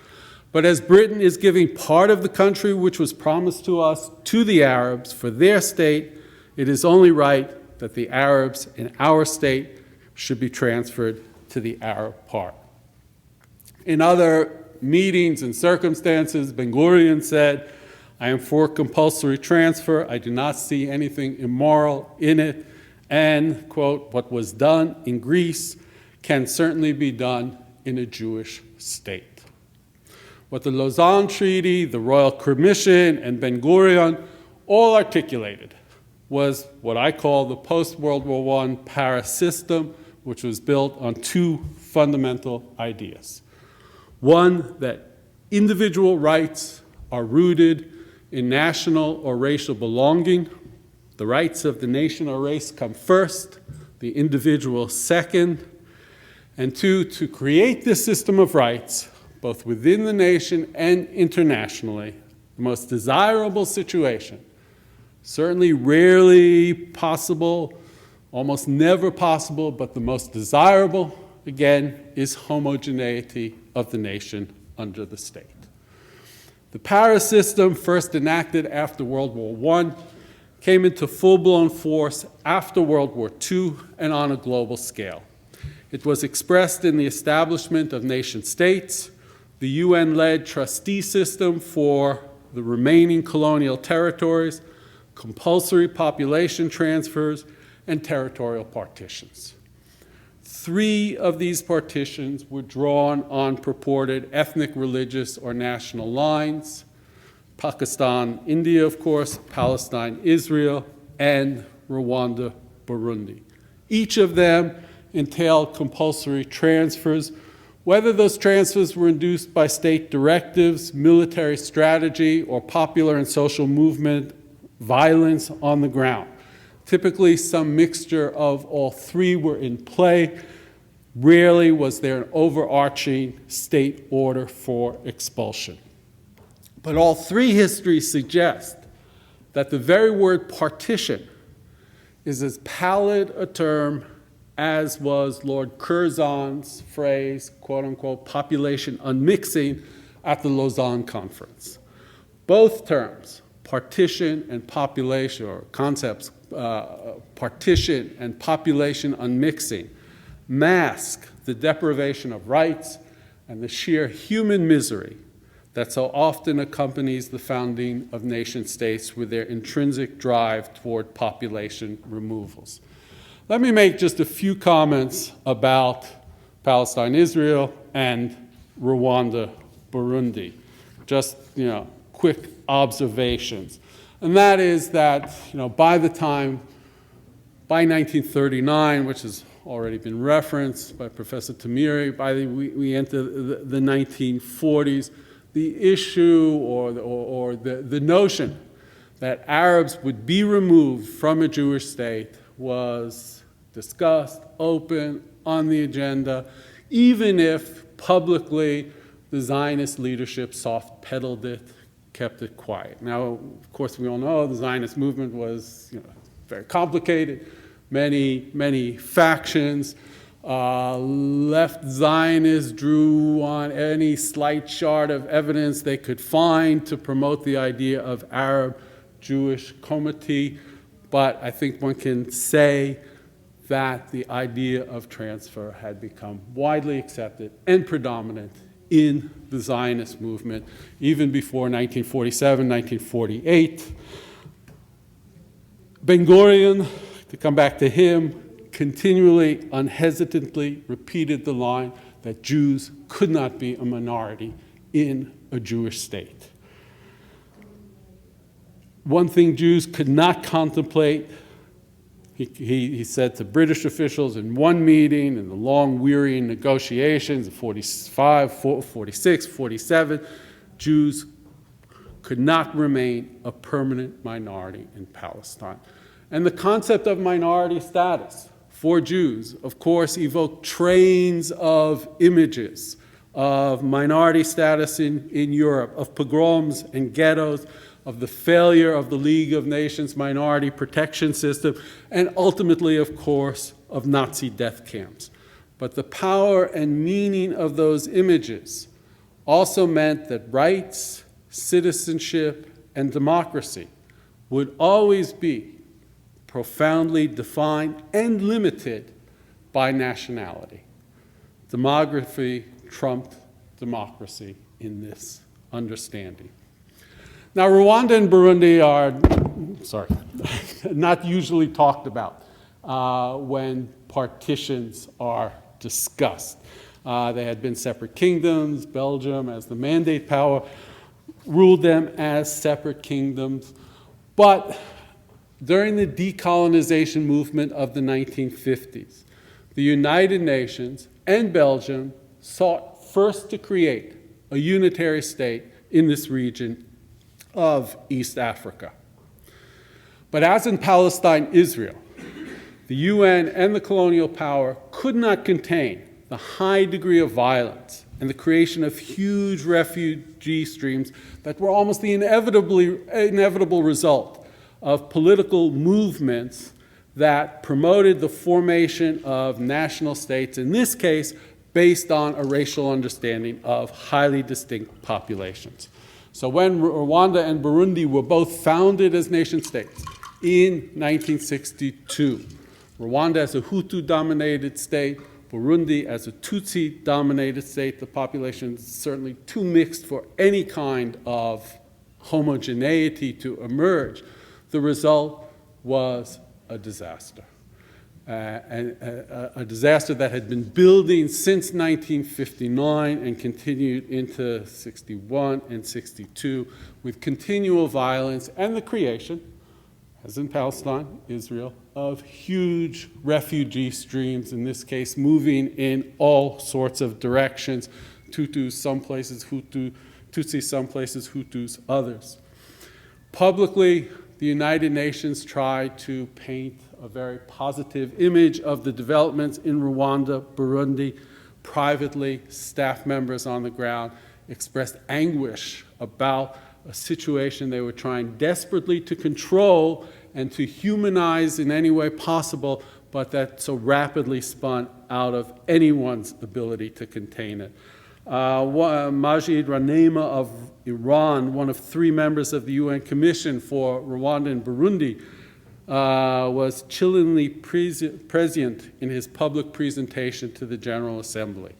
But as Britain is giving part of the country which was promised to us to the Arabs for their state, it is only right that the Arabs in our state should be transferred to the Arab part. In other meetings and circumstances, Ben-Gurion said, I am for compulsory transfer. I do not see anything immoral in it. And, quote, what was done in Greece can certainly be done in a Jewish state. What the Lausanne Treaty, the Royal Commission, and Ben-Gurion all articulated was what I call the post-World War I Paris system, which was built on two fundamental ideas. One, that individual rights are rooted in national or racial belonging. The rights of the nation or race come first, the individual second. And two, to create this system of rights, both within the nation and internationally, the most desirable situation, certainly rarely possible, almost never possible, but the most desirable, again, is homogeneity of the nation under the state. The Paris system, first enacted after World War I, came into full-blown force after World War II and on a global scale. It was expressed in the establishment of nation-states, the UN-led trustee system for the remaining colonial territories, compulsory population transfers, and territorial partitions. 3 of these partitions were drawn on purported ethnic, religious, or national lines: Pakistan, India, of course, Palestine, Israel, and Rwanda, Burundi. Each of them entailed compulsory transfers, whether those transfers were induced by state directives, military strategy, or popular and social movement violence on the ground. Typically, some mixture of all 3 were in play. Rarely was there an overarching state order for expulsion. But all 3 histories suggest that the very word partition is as pallid a term as was Lord Curzon's phrase, quote-unquote, population unmixing at the Lausanne Conference. Both terms, partition and population, or concepts, partition and population unmixing, mask the deprivation of rights, and the sheer human misery that so often accompanies the founding of nation states with their intrinsic drive toward population removals. Let me make just a few comments about Palestine-Israel and Rwanda-Burundi. Just, quick observations. And that is that, by 1939, which has already been referenced by Professor Tamiri, we enter the 1940s, the issue or the notion that Arabs would be removed from a Jewish state was discussed, open, on the agenda, even if publicly the Zionist leadership soft-pedaled it, kept it quiet. Now, of course, we all know the Zionist movement was very complicated, many factions. Left Zionists drew on any slight shard of evidence they could find to promote the idea of Arab-Jewish comity, but I think one can say that the idea of transfer had become widely accepted and predominant in the Zionist movement, even before 1947, 1948. Ben-Gurion, to come back to him, continually, unhesitantly repeated the line that Jews could not be a minority in a Jewish state. One thing Jews could not contemplate, he said to British officials in one meeting, in the long, wearying negotiations of 45, 46, 47, Jews could not remain a permanent minority in Palestine. And the concept of minority status for Jews, of course, evoked trains of images of minority status in Europe, of pogroms and ghettos, of the failure of the League of Nations minority protection system, and ultimately, of course, of Nazi death camps. But the power and meaning of those images also meant that rights, citizenship, and democracy would always be profoundly defined and limited by nationality. Demography trumped democracy in this understanding. Now, Rwanda and Burundi are, not usually talked about when partitions are discussed. They had been separate kingdoms. Belgium, as the mandate power, ruled them as separate kingdoms. But during the decolonization movement of the 1950s, the United Nations and Belgium sought first to create a unitary state in this region of East Africa. But as in Palestine-Israel, the UN and the colonial power could not contain the high degree of violence and the creation of huge refugee streams that were almost the inevitable result of political movements that promoted the formation of national states, in this case, based on a racial understanding of highly distinct populations. So when Rwanda and Burundi were both founded as nation states in 1962, Rwanda as a Hutu-dominated state, Burundi as a Tutsi-dominated state, the population is certainly too mixed for any kind of homogeneity to emerge. The result was a disaster. A disaster that had been building since 1959 and continued into 61 and 62 with continual violence and the creation, as in Palestine, Israel, of huge refugee streams, in this case moving in all sorts of directions, Tutus some places, Tutsis some places, Hutus others. Publicly, the United Nations tried to paint a very positive image of the developments in Rwanda, Burundi. Privately, staff members on the ground expressed anguish about a situation they were trying desperately to control and to humanize in any way possible, but that so rapidly spun out of anyone's ability to contain it. Majid Ranema of Iran, one of 3 members of the UN Commission for Rwanda and Burundi, was chillingly prescient in his public presentation to the General Assembly.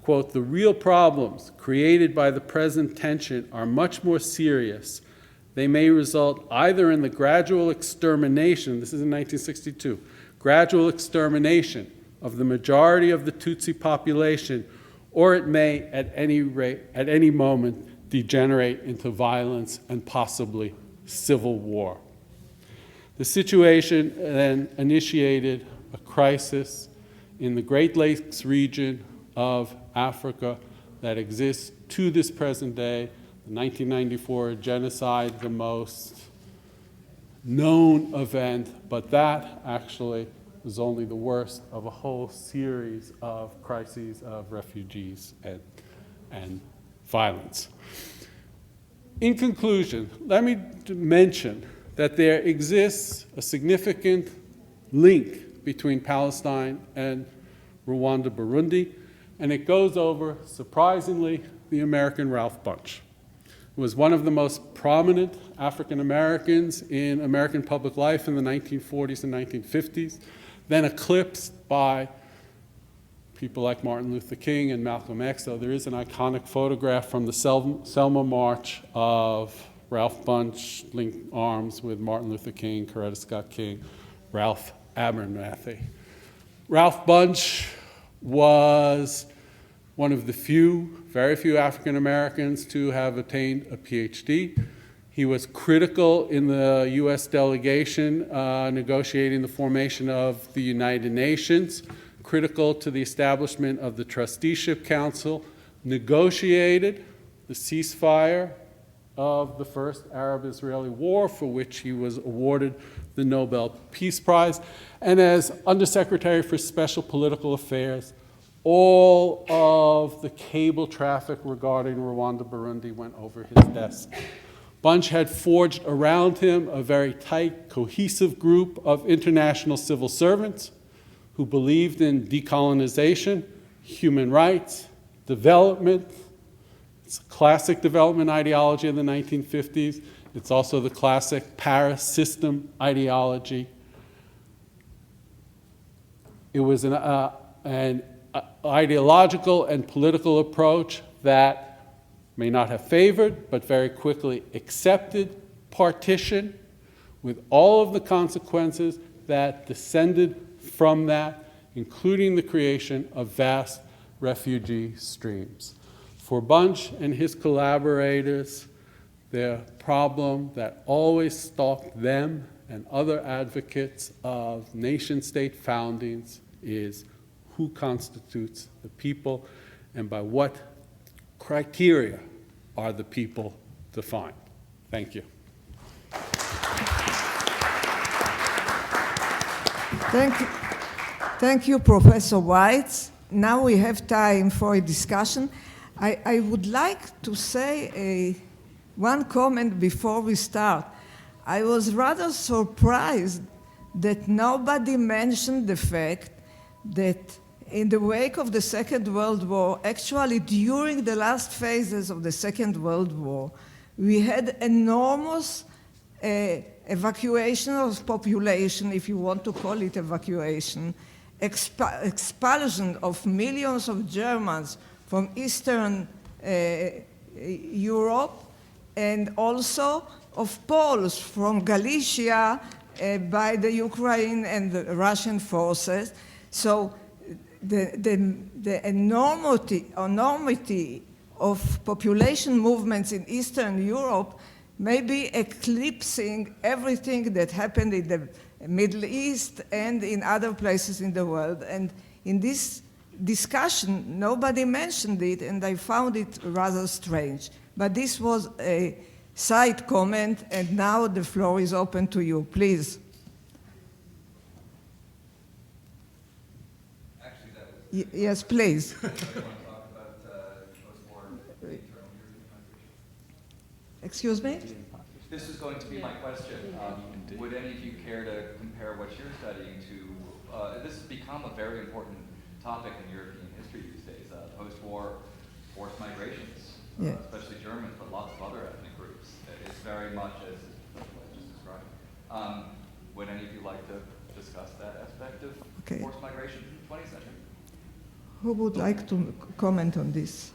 Quote, "The real problems created by the present tension are much more serious. They may result either in the gradual extermination," this is in 1962, "gradual extermination of the majority of the Tutsi population, or it may, at any moment, degenerate into violence and possibly civil war." The situation then initiated a crisis in the Great Lakes region of Africa that exists to this present day. The 1994 genocide, the most known event, but that actually was only the worst of a whole series of crises of refugees and violence. In conclusion, let me mention that there exists a significant link between Palestine and Rwanda-Burundi, and it goes over, surprisingly, the American Ralph Bunche, who was one of the most prominent African Americans in American public life in the 1940s and 1950s, then eclipsed by people like Martin Luther King and Malcolm X, though there is an iconic photograph from the Selma March of Ralph Bunche linked arms with Martin Luther King, Coretta Scott King, Ralph Abernathy. Ralph Bunche was one of the very few African Americans to have attained a PhD. He was critical in the U.S. delegation negotiating the formation of the United Nations, critical to the establishment of the Trusteeship Council, negotiated the ceasefire of the first Arab-Israeli war, for which he was awarded the Nobel Peace Prize, and as Undersecretary for Special Political Affairs, all of the cable traffic regarding Rwanda-Burundi went over his desk. Bunche had forged around him a very tight, cohesive group of international civil servants who believed in decolonization, human rights, development. It's a classic development ideology of the 1950s. It's also the classic Paris system ideology. It was an ideological and political approach that may not have favored, but very quickly accepted partition with all of the consequences that descended from that, including the creation of vast refugee streams. For Bunche and his collaborators, the problem that always stalked them and other advocates of nation-state foundings is who constitutes the people and by what criteria are the people defined. Thank you. Thank you, Professor White. Now we have time for a discussion. I would like to say one comment before we start. I was rather surprised that nobody mentioned the fact that in the wake of the Second World War, actually during the last phases of the Second World War, we had enormous evacuation of population, if you want to call it evacuation, expulsion of millions of Germans from Eastern Europe, and also of Poles from Galicia by the Ukraine and the Russian forces. So the enormity of population movements in Eastern Europe may be eclipsing everything that happened in the Middle East and in other places in the world. And in this discussion, nobody mentioned it, and I found it rather strange. But this was a side comment, and now the floor is open to you. Please. Actually, that was Yes, please. Excuse me? This is going to be my question. Would any of you care to compare what you're studying to, this has become a very important topic in European history these days, post-war forced migrations, Yeah. Especially Germans, but lots of other ethnic groups. It's very much as just described. Would any of you like to discuss that aspect of forced migration in the 20th century? Who would like to comment on this?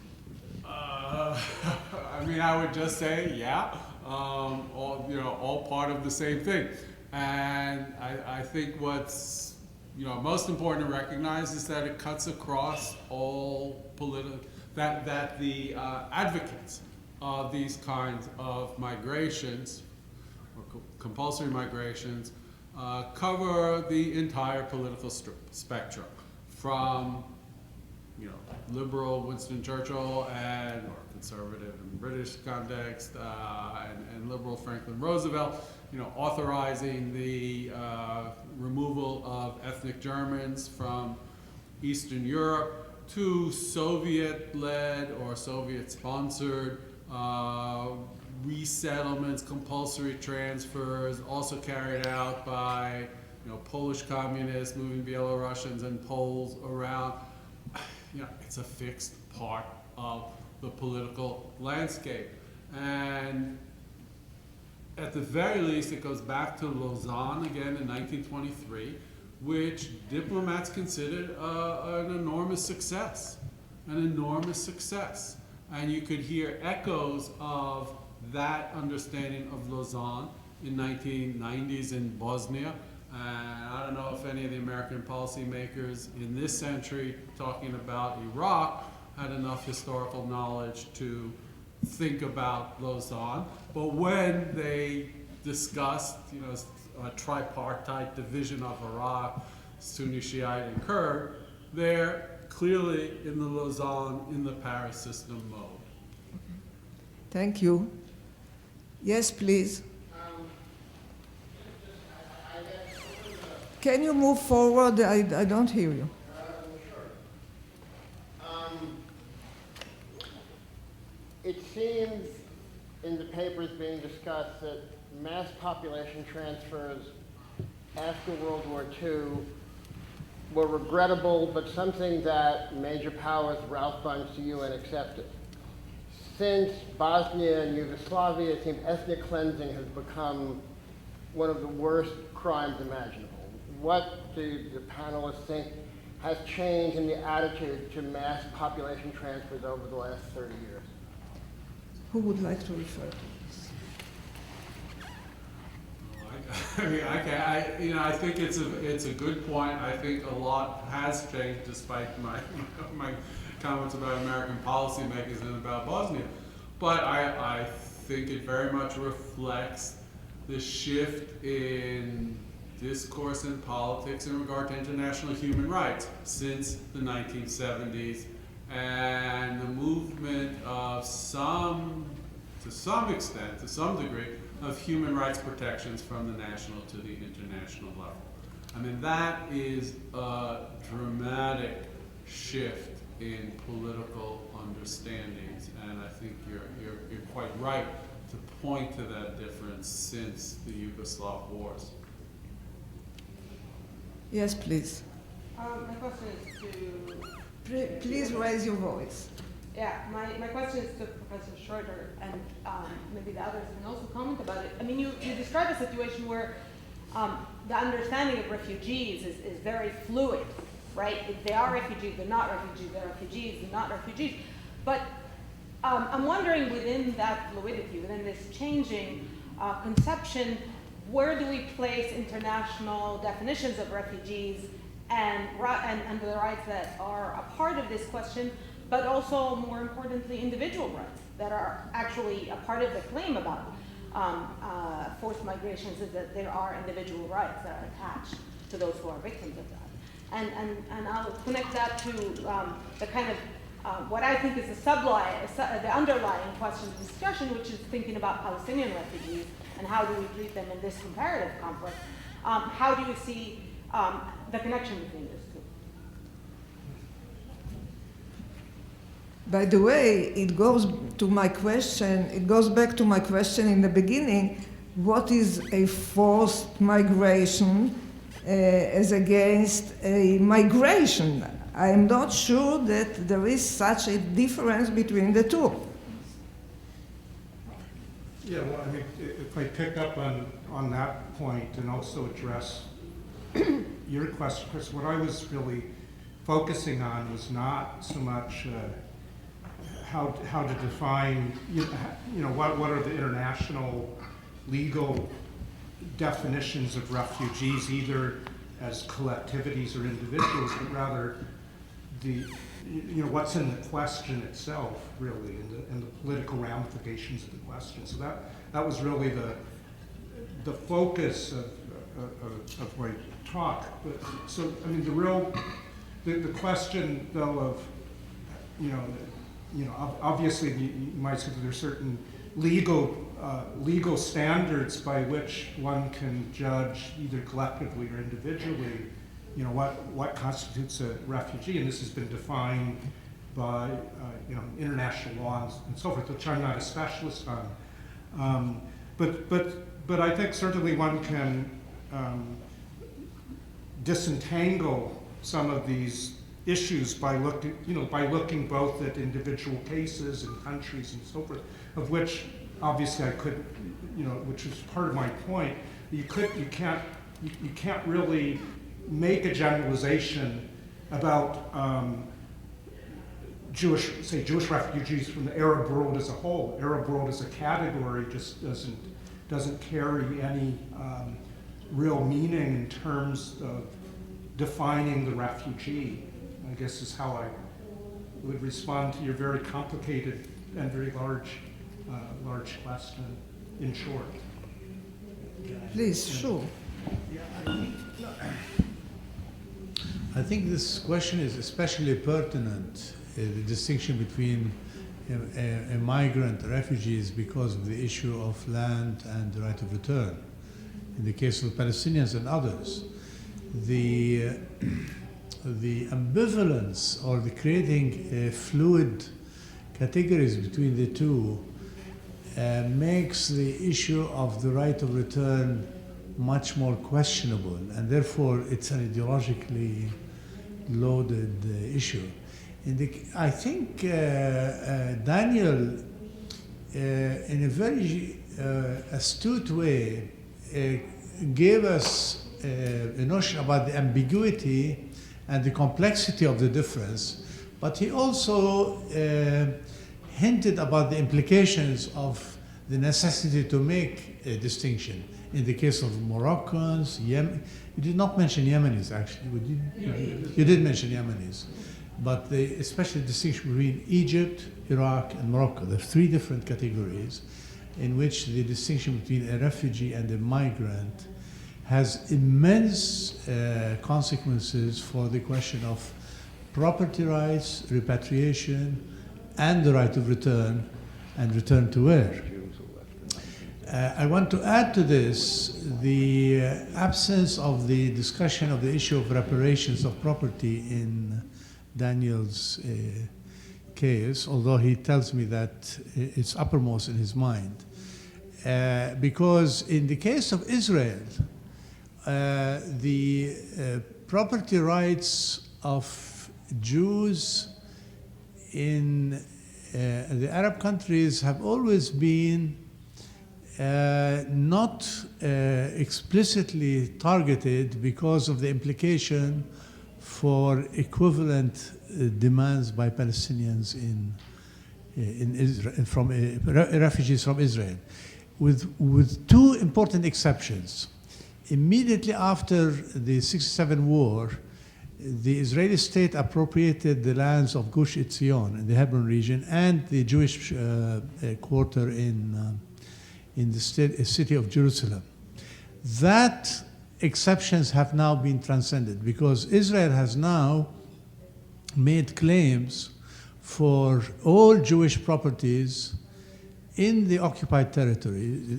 I mean, I would just say, yeah, all part of the same thing. And I think what's most important to recognize is that it cuts across all political, that the advocates of these kinds of migrations, or compulsory migrations, cover the entire political spectrum, from liberal Winston Churchill or conservative in British context, and liberal Franklin Roosevelt, authorizing the removal of ethnic Germans from Eastern Europe, to Soviet-led or Soviet-sponsored resettlements, compulsory transfers, also carried out by Polish communists moving Belarusians and Poles around. It's a fixed part of the political landscape. And at the very least, it goes back to Lausanne again in 1923, which diplomats considered an enormous success, And you could hear echoes of that understanding of Lausanne in 1990s in Bosnia. And I don't know if any of the American policymakers in this century talking about Iraq had enough historical knowledge to think about Lausanne. But when they discussed, a tripartite division of Iraq, Sunni, Shiite, and Kurd, they're clearly in the Lausanne, in the Paris system mode. Thank you. Yes, please. Can you move forward? I don't hear you. It seems in the papers being discussed that mass population transfers after World War II were regrettable, but something that major powers, Ralph Bunche, the UN, accepted. Since Bosnia and Yugoslavia, it seems ethnic cleansing has become one of the worst crimes imaginable. What do the panelists think has changed in the attitude to mass population transfers over the last 30 years? Who would like to refer to this? I think it's a good point. I think a lot has changed, despite my comments about American policymakers and about Bosnia. But I think it very much reflects the shift in discourse and politics in regard to international human rights since the 1970s, and the movement of to some extent, to some degree, of human rights protections from the national to the international level. I mean, that is a dramatic shift in political understandings, and I think you're quite right to point to that difference since the Yugoslav wars. Yes, please. My question is to... Please raise your voice. Yeah, my question is to Professor Schroeder, and maybe the others can also comment about it. I mean, you describe a situation where the understanding of refugees is very fluid, right? If they are refugees, they're not refugees, they're refugees, they're not refugees. But I'm wondering, within that fluidity, within this changing conception, where do we place international definitions of refugees and the rights that are a part of this question, but also, more importantly, individual rights that are actually a part of the claim about forced migrations, is that there are individual rights that are attached to those who are victims of that. And I'll connect that to the kind of what I think is the underlying question of discussion, which is thinking about Palestinian refugees and how do we treat them in this comparative conflict. How do you see the connection between those two? By the way, it goes back to my question in the beginning: what is a forced migration as against a migration? I am not sure that there is such a difference between the two. Yeah, well, I mean, if if I pick up on that point and also address your question, Chris, what I was really focusing on was not so much how to define, what are the international legal definitions of refugees, either as collectivities or individuals, but rather what's in the question itself, really, and the political ramifications of the question. So that was really the focus of my talk. But, so I mean, the question though of obviously you might say that there are certain legal standards by which one can judge either collectively or individually, what constitutes a refugee, and this has been defined by international laws and so forth, which I'm not a specialist on. But I think certainly one can disentangle some of these issues by looking both at individual cases and countries and so forth, of which obviously I could, which is part of my point. You can't really make a generalization about Jewish refugees from the Arab world as a whole. Arab world as a category just doesn't carry any real meaning in terms of defining the refugee, I guess is how I would respond to your very complicated and very large question, in short. Please, sure. I think this question is especially pertinent, the distinction between migrant refugees, because of the issue of land and the right of return. In the case of the Palestinians and others, the ambivalence or the creating fluid categories between the two makes the issue of the right of return much more questionable, and therefore it's an ideologically loaded issue. I think Daniel, in a very astute way, gave us a notion about the ambiguity and the complexity of the difference, but he also hinted about the implications of the necessity to make a distinction. In the case of Moroccans, you did not mention Yemenis, actually. You did mention Yemenis. But especially the distinction between Egypt, Iraq, and Morocco. There are three different categories in which the distinction between a refugee and a migrant has immense consequences for the question of property rights, repatriation, and the right of return, and return to where. I want to add to this the absence of the discussion of the issue of reparations of property in Daniel's case, although he tells me that it's uppermost in his mind. Because in the case of Israel, the property rights of Jews in the Arab countries have always been not explicitly targeted because of the implication for equivalent demands by Palestinians in Israel, from refugees from Israel, with two important exceptions. Immediately after the '67 war, the Israeli state appropriated the lands of Gush Etzion in the Hebron region and the Jewish quarter in the city of Jerusalem. That exceptions have now been transcended because Israel has now made claims for all Jewish properties in the occupied territory,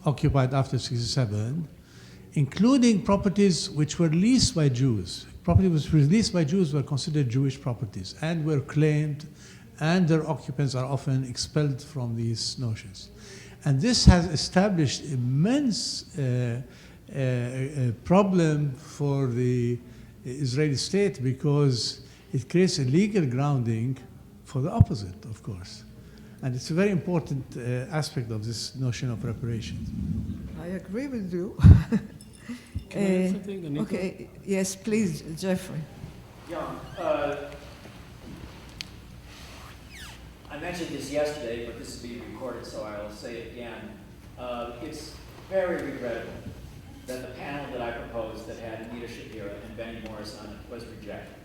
occupied after '67, including properties which were leased by Jews. Property was released by Jews were considered Jewish properties and were claimed, and their occupants are often expelled from these notions. And this has established immense problem for the Israeli state because it creates a legal grounding for the opposite, of course. And it's a very important aspect of this notion of reparations. I agree with you. Can I add something, Anita? Okay, yes, please, Jeffrey. Yeah, I mentioned this yesterday, but this is being recorded, so I'll say it again. It's very regrettable that the panel that I proposed that had Anita Shapira and Benny Morris on it was rejected.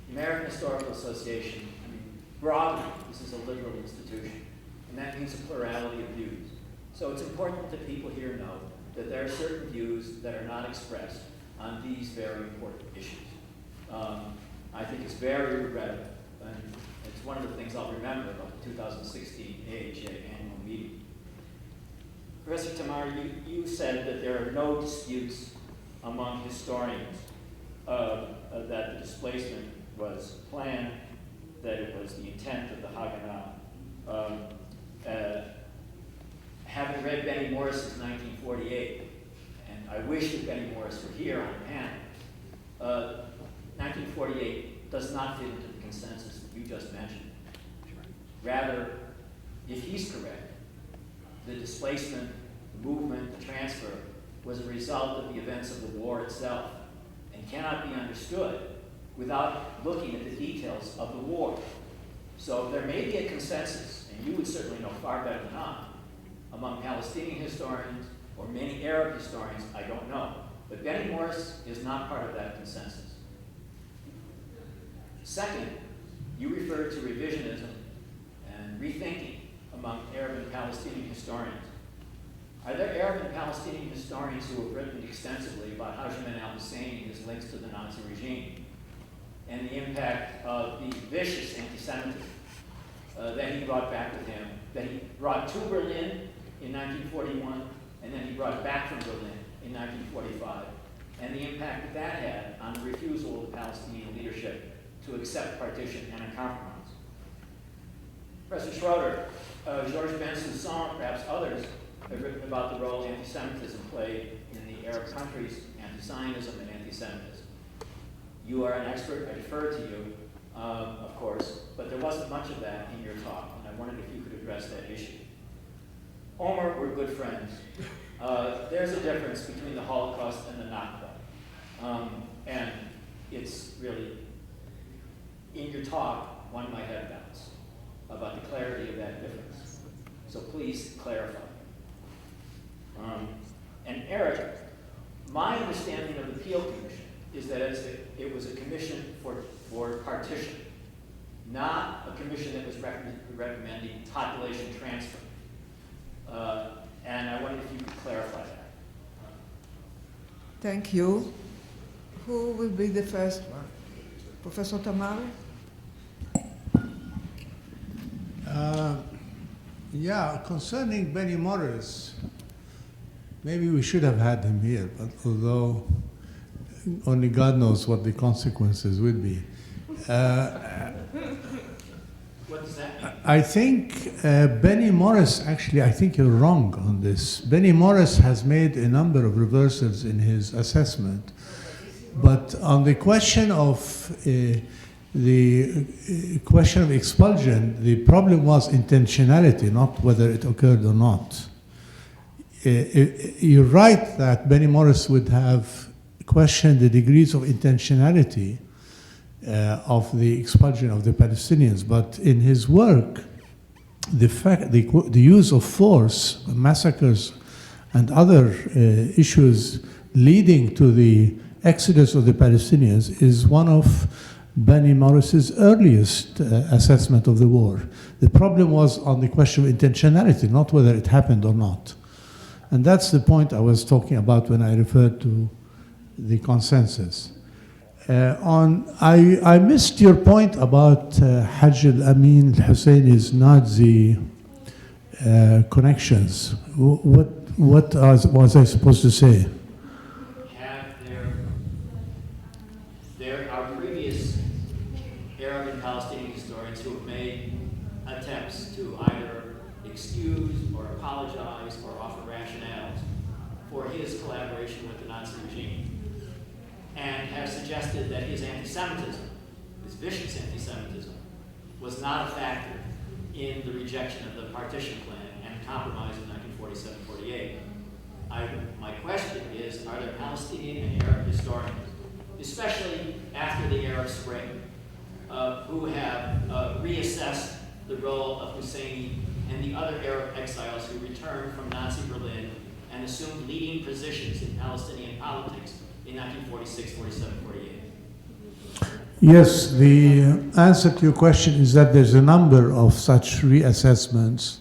The American Historical Association, I mean, broadly, this is a liberal institution, and that means a plurality of views. So it's important that people here know that there are certain views that are not expressed on these very important issues. I think it's very regrettable, and it's one of the things I'll remember about the 2016 AHA annual meeting. Professor Tamar, you said that there are no disputes among historians that the displacement was planned, that it was the intent of the Haganah. Having read Benny Morris's 1948, and I wish that Benny Morris were here on the panel, 1948 does not fit into the consensus that you just mentioned. Rather, if he's correct, the displacement, the movement, the transfer was a result of the events of the war itself and cannot be understood without looking at the details of the war. So there may be a consensus, and you would certainly know far better than I, among Palestinian historians or many Arab historians, I don't know. But Benny Morris is not part of that consensus. Second, you referred to revisionism and rethinking among Arab and Palestinian historians. Are there Arab and Palestinian historians who have written extensively about Hashim al-Hussein and his links to the Nazi regime and the impact of the vicious anti-Semitism that he brought back with him, that he brought to Berlin in 1941, and then he brought back from Berlin in 1945, and the impact that had on the refusal of the Palestinian leadership to accept partition and a compromise? Professor Schroeder, Georges Ben-Soussan, perhaps others, have written about the role anti-Semitism played in the Arab countries, anti-Zionism and anti-Semitism. You are an expert, I defer to you, of course, but there wasn't much of that in your talk, and I wondered if you could address that issue. Omer, we're good friends. There's a difference between the Holocaust and the Nakba. And it's really, in your talk, one might have doubts about the clarity of that difference. So please clarify. And Eric, my understanding of the Peel Commission is that it was a commission for partition, not a commission that was recommending population transfer. And I wonder if you could clarify that. Thank you. Who will be the first one? Professor Tamari? Yeah, concerning Benny Morris, maybe we should have had him here, but although only God knows what the consequences would be. What does that mean? I think Benny Morris, actually, I think you're wrong on this. Benny Morris has made a number of reversals in his assessment. But on the question of expulsion, the problem was intentionality, not whether it occurred or not. You're right that Benny Morris would have questioned the degrees of intentionality of the expulsion of the Palestinians, but in his work, the use of force, massacres, and other issues leading to the exodus of the Palestinians is one of Benny Morris's earliest assessment of the war. The problem was on the question of intentionality, not whether it happened or not. And that's the point I was talking about when I referred to the consensus. I missed your point about Hajj al-Amin al-Husseini's Nazi connections. What was I supposed to say? There are previous Arab and Palestinian historians who have made attempts to either excuse or apologize or offer rationales for his collaboration with the Nazi regime, and have suggested that his anti-Semitism, his vicious anti-Semitism, was not a factor in the rejection of the partition plan and compromise in 1947-48. My question is, are there Palestinian and Arab historians, especially after the Arab Spring, who have reassessed the role of Husseini and the other Arab exiles who returned from Nazi Berlin and assumed leading positions in Palestinian politics in 1946, 47, 48? Yes, the answer to your question is that there's a number of such reassessments.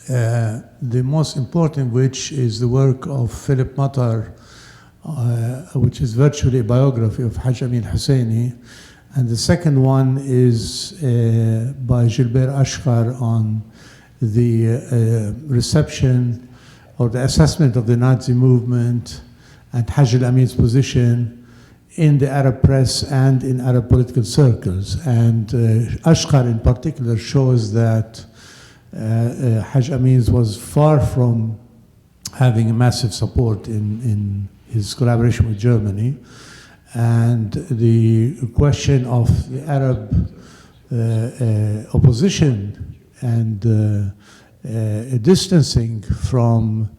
The most important which is the work of Philip Matar, which is virtually a biography of Haj Amin Husseini. And the second one is by Gilbert Ashkar on the reception or the assessment of the Nazi movement and Haj al-Amin's position in the Arab press and in Arab political circles. And Ashkar in particular shows that Haj Amin's was far from having a massive support in his collaboration with Germany. And the question of the Arab opposition and distancing from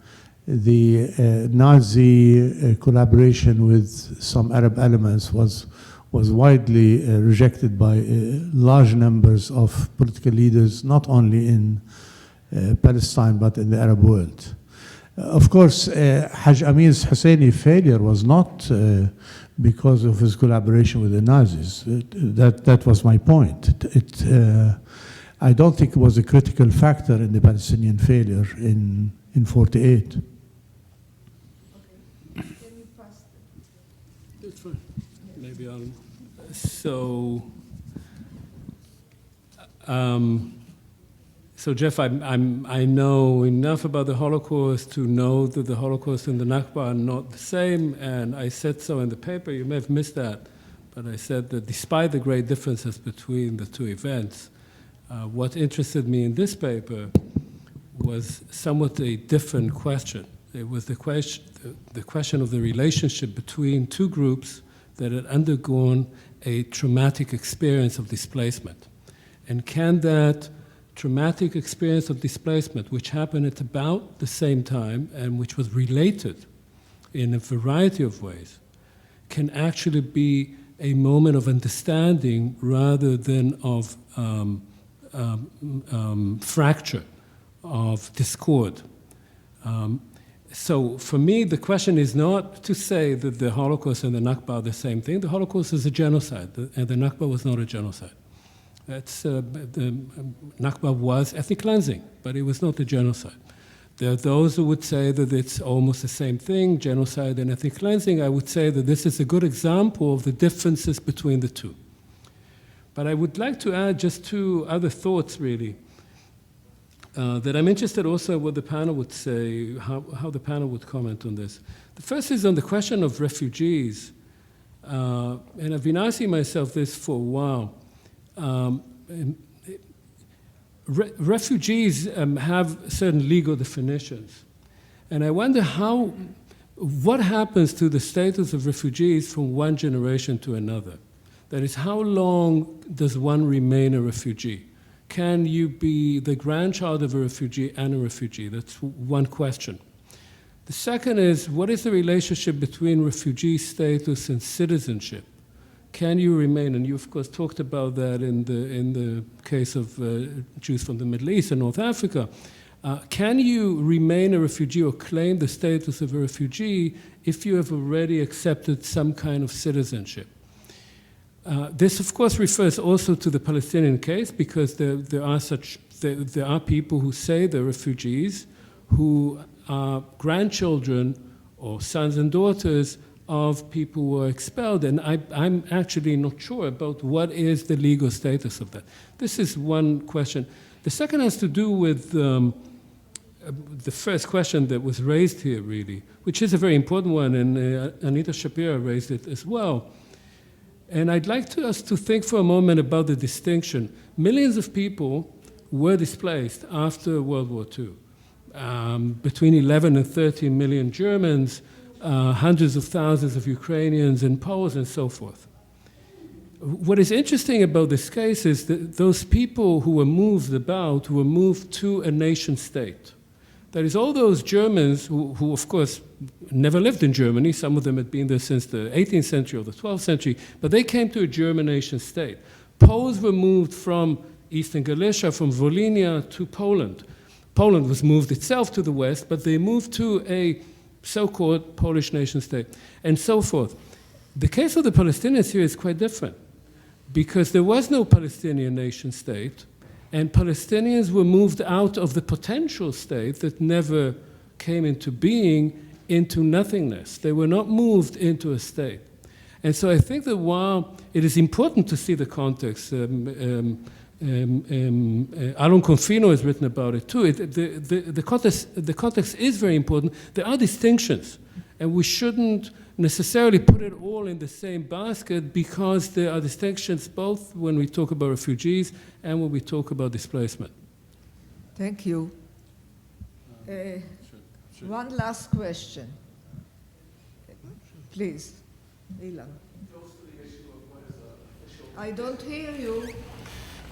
the Nazi collaboration with some Arab elements was widely rejected by large numbers of political leaders, not only in Palestine but in the Arab world. Of course, Haj Amin's Husseini failure was not because of his collaboration with the Nazis. That was my point. I don't think it was a critical factor in the Palestinian failure in 48. That's fine. Maybe I'll. So Jeff, I know enough about the Holocaust to know that the Holocaust and the Nakba are not the same, and I said so in the paper. You may have missed that, but I said that despite the great differences between the two events, what interested me in this paper was somewhat a different question. It was the question of the relationship between two groups that had undergone a traumatic experience of displacement. And can that traumatic experience of displacement, which happened at about the same time and which was related in a variety of ways, can actually be a moment of understanding rather than of fracture, of discord. So for me, the question is not to say that the Holocaust and the Nakba are the same thing. The Holocaust is a genocide, and the Nakba was not a genocide. That's, the Nakba was ethnic cleansing, but it was not a genocide. There are those who would say that it's almost the same thing, genocide and ethnic cleansing. I would say that this is a good example of the differences between the two. But I would like to add just two other thoughts, really, that I'm interested also in what the panel would say, how the panel would comment on this. The first is on the question of refugees. And I've been asking myself this for a while. Refugees have certain legal definitions. And I wonder what happens to the status of refugees from one generation to another? That is, how long does one remain a refugee? Can you be the grandchild of a refugee and a refugee? That's one question. The second is, what is the relationship between refugee status and citizenship? Can you remain, and you of course talked about that in the case of Jews from the Middle East and North Africa, can you remain a refugee or claim the status of a refugee if you have already accepted some kind of citizenship? This of course refers also to the Palestinian case, because there are people who say they're refugees who are grandchildren or sons and daughters of people who were expelled, and I'm actually not sure about what is the legal status of that. This is one question. The second has to do with the first question that was raised here, really, which is a very important one, and Anita Shapira raised it as well. And I'd like us to think for a moment about the distinction. Millions of people were displaced after World War II. Between 11 and 13 million Germans, hundreds of thousands of Ukrainians and Poles and so forth. what is interesting about this case is that those people who were moved about were moved to a nation state. That is, all those Germans who of course, never lived in Germany, some of them had been there since the 18th century or the 12th century, but they came to a German nation state. Poles were moved from Eastern Galicia, from Volhynia to Poland. Poland was moved itself to the west, but they moved to a so-called Polish nation state, and so forth. The case of the Palestinians here is quite different, because there was no Palestinian nation state, and Palestinians were moved out of the potential state that never came into being into nothingness. They were not moved into a state. And so I think that while it is important to see the context, Alon Confino has written about it too, the context is very important. There are distinctions, and we shouldn't necessarily put it all in the same basket, because there are distinctions both when we talk about refugees and when we talk about displacement. Thank you. One last question. Please, Ilan. I don't hear you.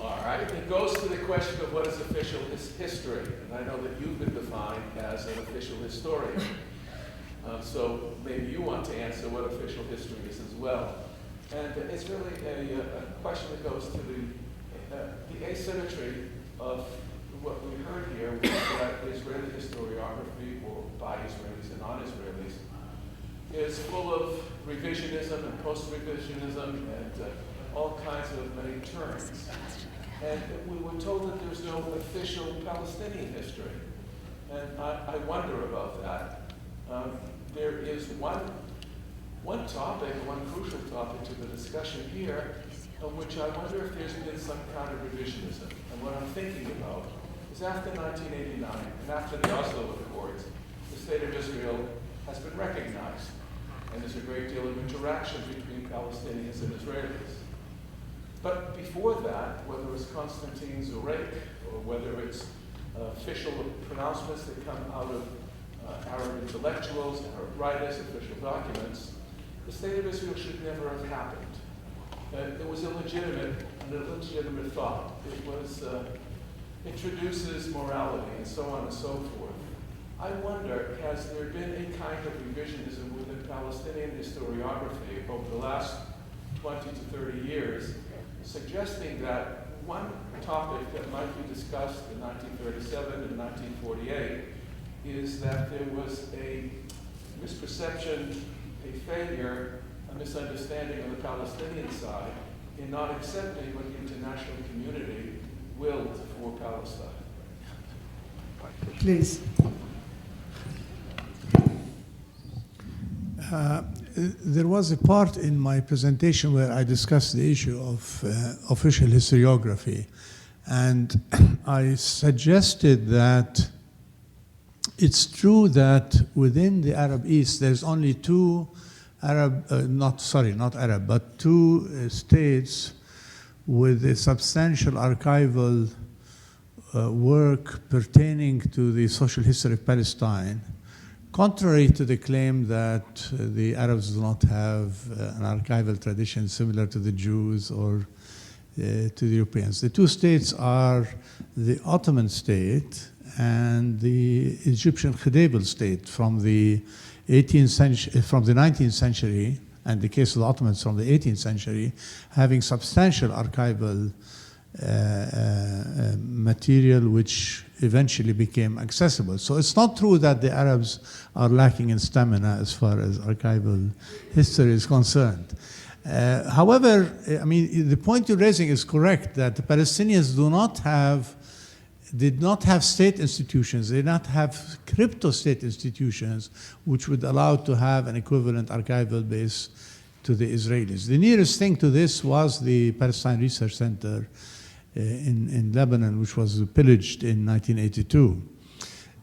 All right, it goes to the question of what is official history. And I know that you've been defined as an official historian. So maybe you want to answer what official history is as well. And it's really a question that goes to the asymmetry of what we heard here, which is that Israeli historiography, or by Israelis and non-Israelis, is full of revisionism and post-revisionism and all kinds of many terms. And we were told that there's no official Palestinian history. And I wonder about that. There is one topic, one crucial topic to the discussion here, on which I wonder if there's been some kind of revisionism. And what I'm thinking about is after 1989 and after the Oslo Accords, the state of Israel has been recognized. And there's a great deal of interaction between Palestinians and Israelis. But before that, whether it's Konstantin Zurek or whether it's official pronouncements that come out of Arab intellectuals, Arab writers, official documents, the state of Israel should never have happened. It was an illegitimate thought. It was introduces morality and so on and so forth. I wonder, has there been a kind of revisionism within Palestinian historiography over the last 20 to 30 years, suggesting that one topic that might be discussed in 1937 and 1948 is that there was a misperception, a failure, a misunderstanding on the Palestinian side in not accepting what the international community willed for Palestine. Please. There was a part in my presentation where I discussed the issue of official historiography, and I suggested that it's true that within the Arab East there's only two states with a substantial archival work pertaining to the social history of Palestine, contrary to the claim that the Arabs do not have an archival tradition similar to the Jews or to the Europeans. The two states are the Ottoman state and the Egyptian Khedival state from the 19th century, and the case of the Ottomans from the 18th century, having substantial archival material which eventually became accessible. So it's not true that the Arabs are lacking in stamina as far as archival history is concerned. However, I mean, the point you're raising is correct, that the Palestinians did not have state institutions, they did not have crypto-state institutions which would allow to have an equivalent archival base to the Israelis. The nearest thing to this was the Palestine Research Center in Lebanon, which was pillaged in 1982.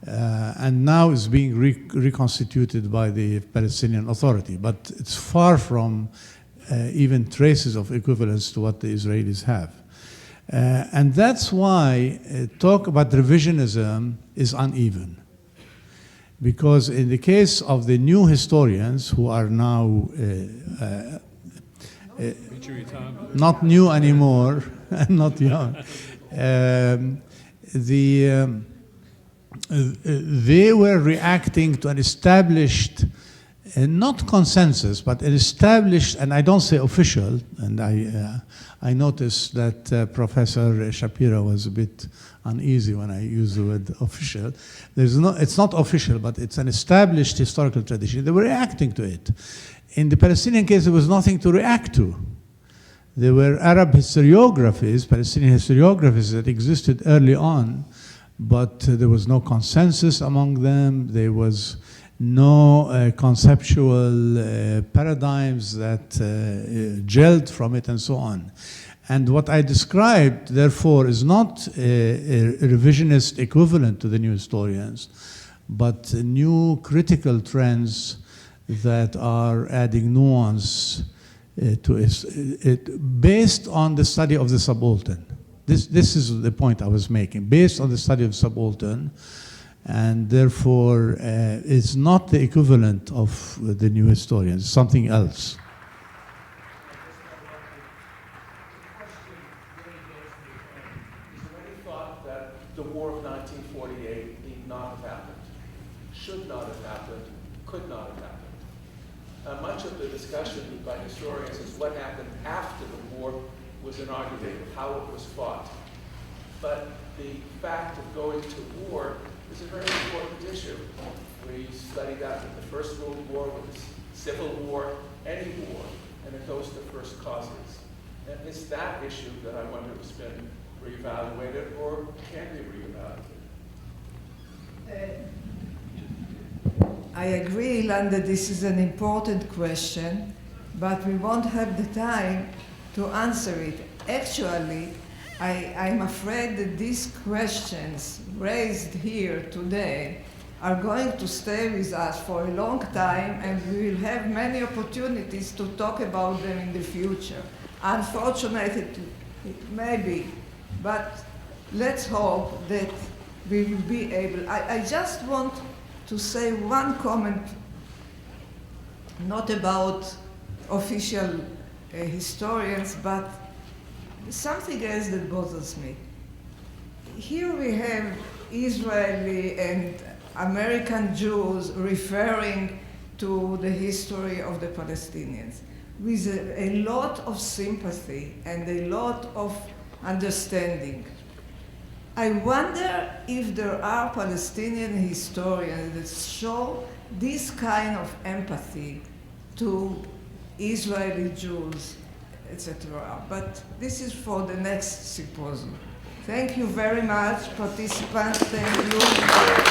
And now is being reconstituted by the Palestinian Authority. But it's far from even traces of equivalence to what the Israelis have. And that's why talk about revisionism is uneven. Because in the case of the new historians who are now not new anymore, and not young. They were reacting to an established, not consensus, but an established, and I don't say official, and I noticed that Professor Shapiro was a bit uneasy when I used the word official. It's not official, but it's an established historical tradition. They were reacting to it. In the Palestinian case, there was nothing to react to. There were Arab historiographies, Palestinian historiographies that existed early on, but there was no consensus among them. There was no conceptual paradigms that gelled from it, and so on. And what I described, therefore, is not a revisionist equivalent to the new historians, but new critical trends that are adding nuance to it, based on the study of the subaltern. This is the point I was making, based on the study of subaltern, and therefore it's not the equivalent of the new historians, something else. Is there any thought that the war of 1948 need not have happened, should not have happened, could not have happened? Much of the discussion by historians is what happened after the war was inaugurated, how it was fought. But the fact of going to war is a very important issue. We study that in the First World War, with the Civil War, any war, and it goes to first causes. And it's that issue that I wonder has been reevaluated or can be reevaluated. I agree, Ilan, that this is an important question, but we won't have the time to answer it. Actually, I'm afraid that these questions raised here today are going to stay with us for a long time, and we will have many opportunities to talk about them in the future. Unfortunately, it may be, but let's hope that we will be able. I just want to say one comment, not about official historians, but something else that bothers me. Here we have Israeli and American Jews referring to the history of the Palestinians with a lot of sympathy and a lot of understanding. I wonder if there are Palestinian historians that show this kind of empathy to Israeli Jews, etc. But this is for the next symposium. Thank you very much, participants. Thank you.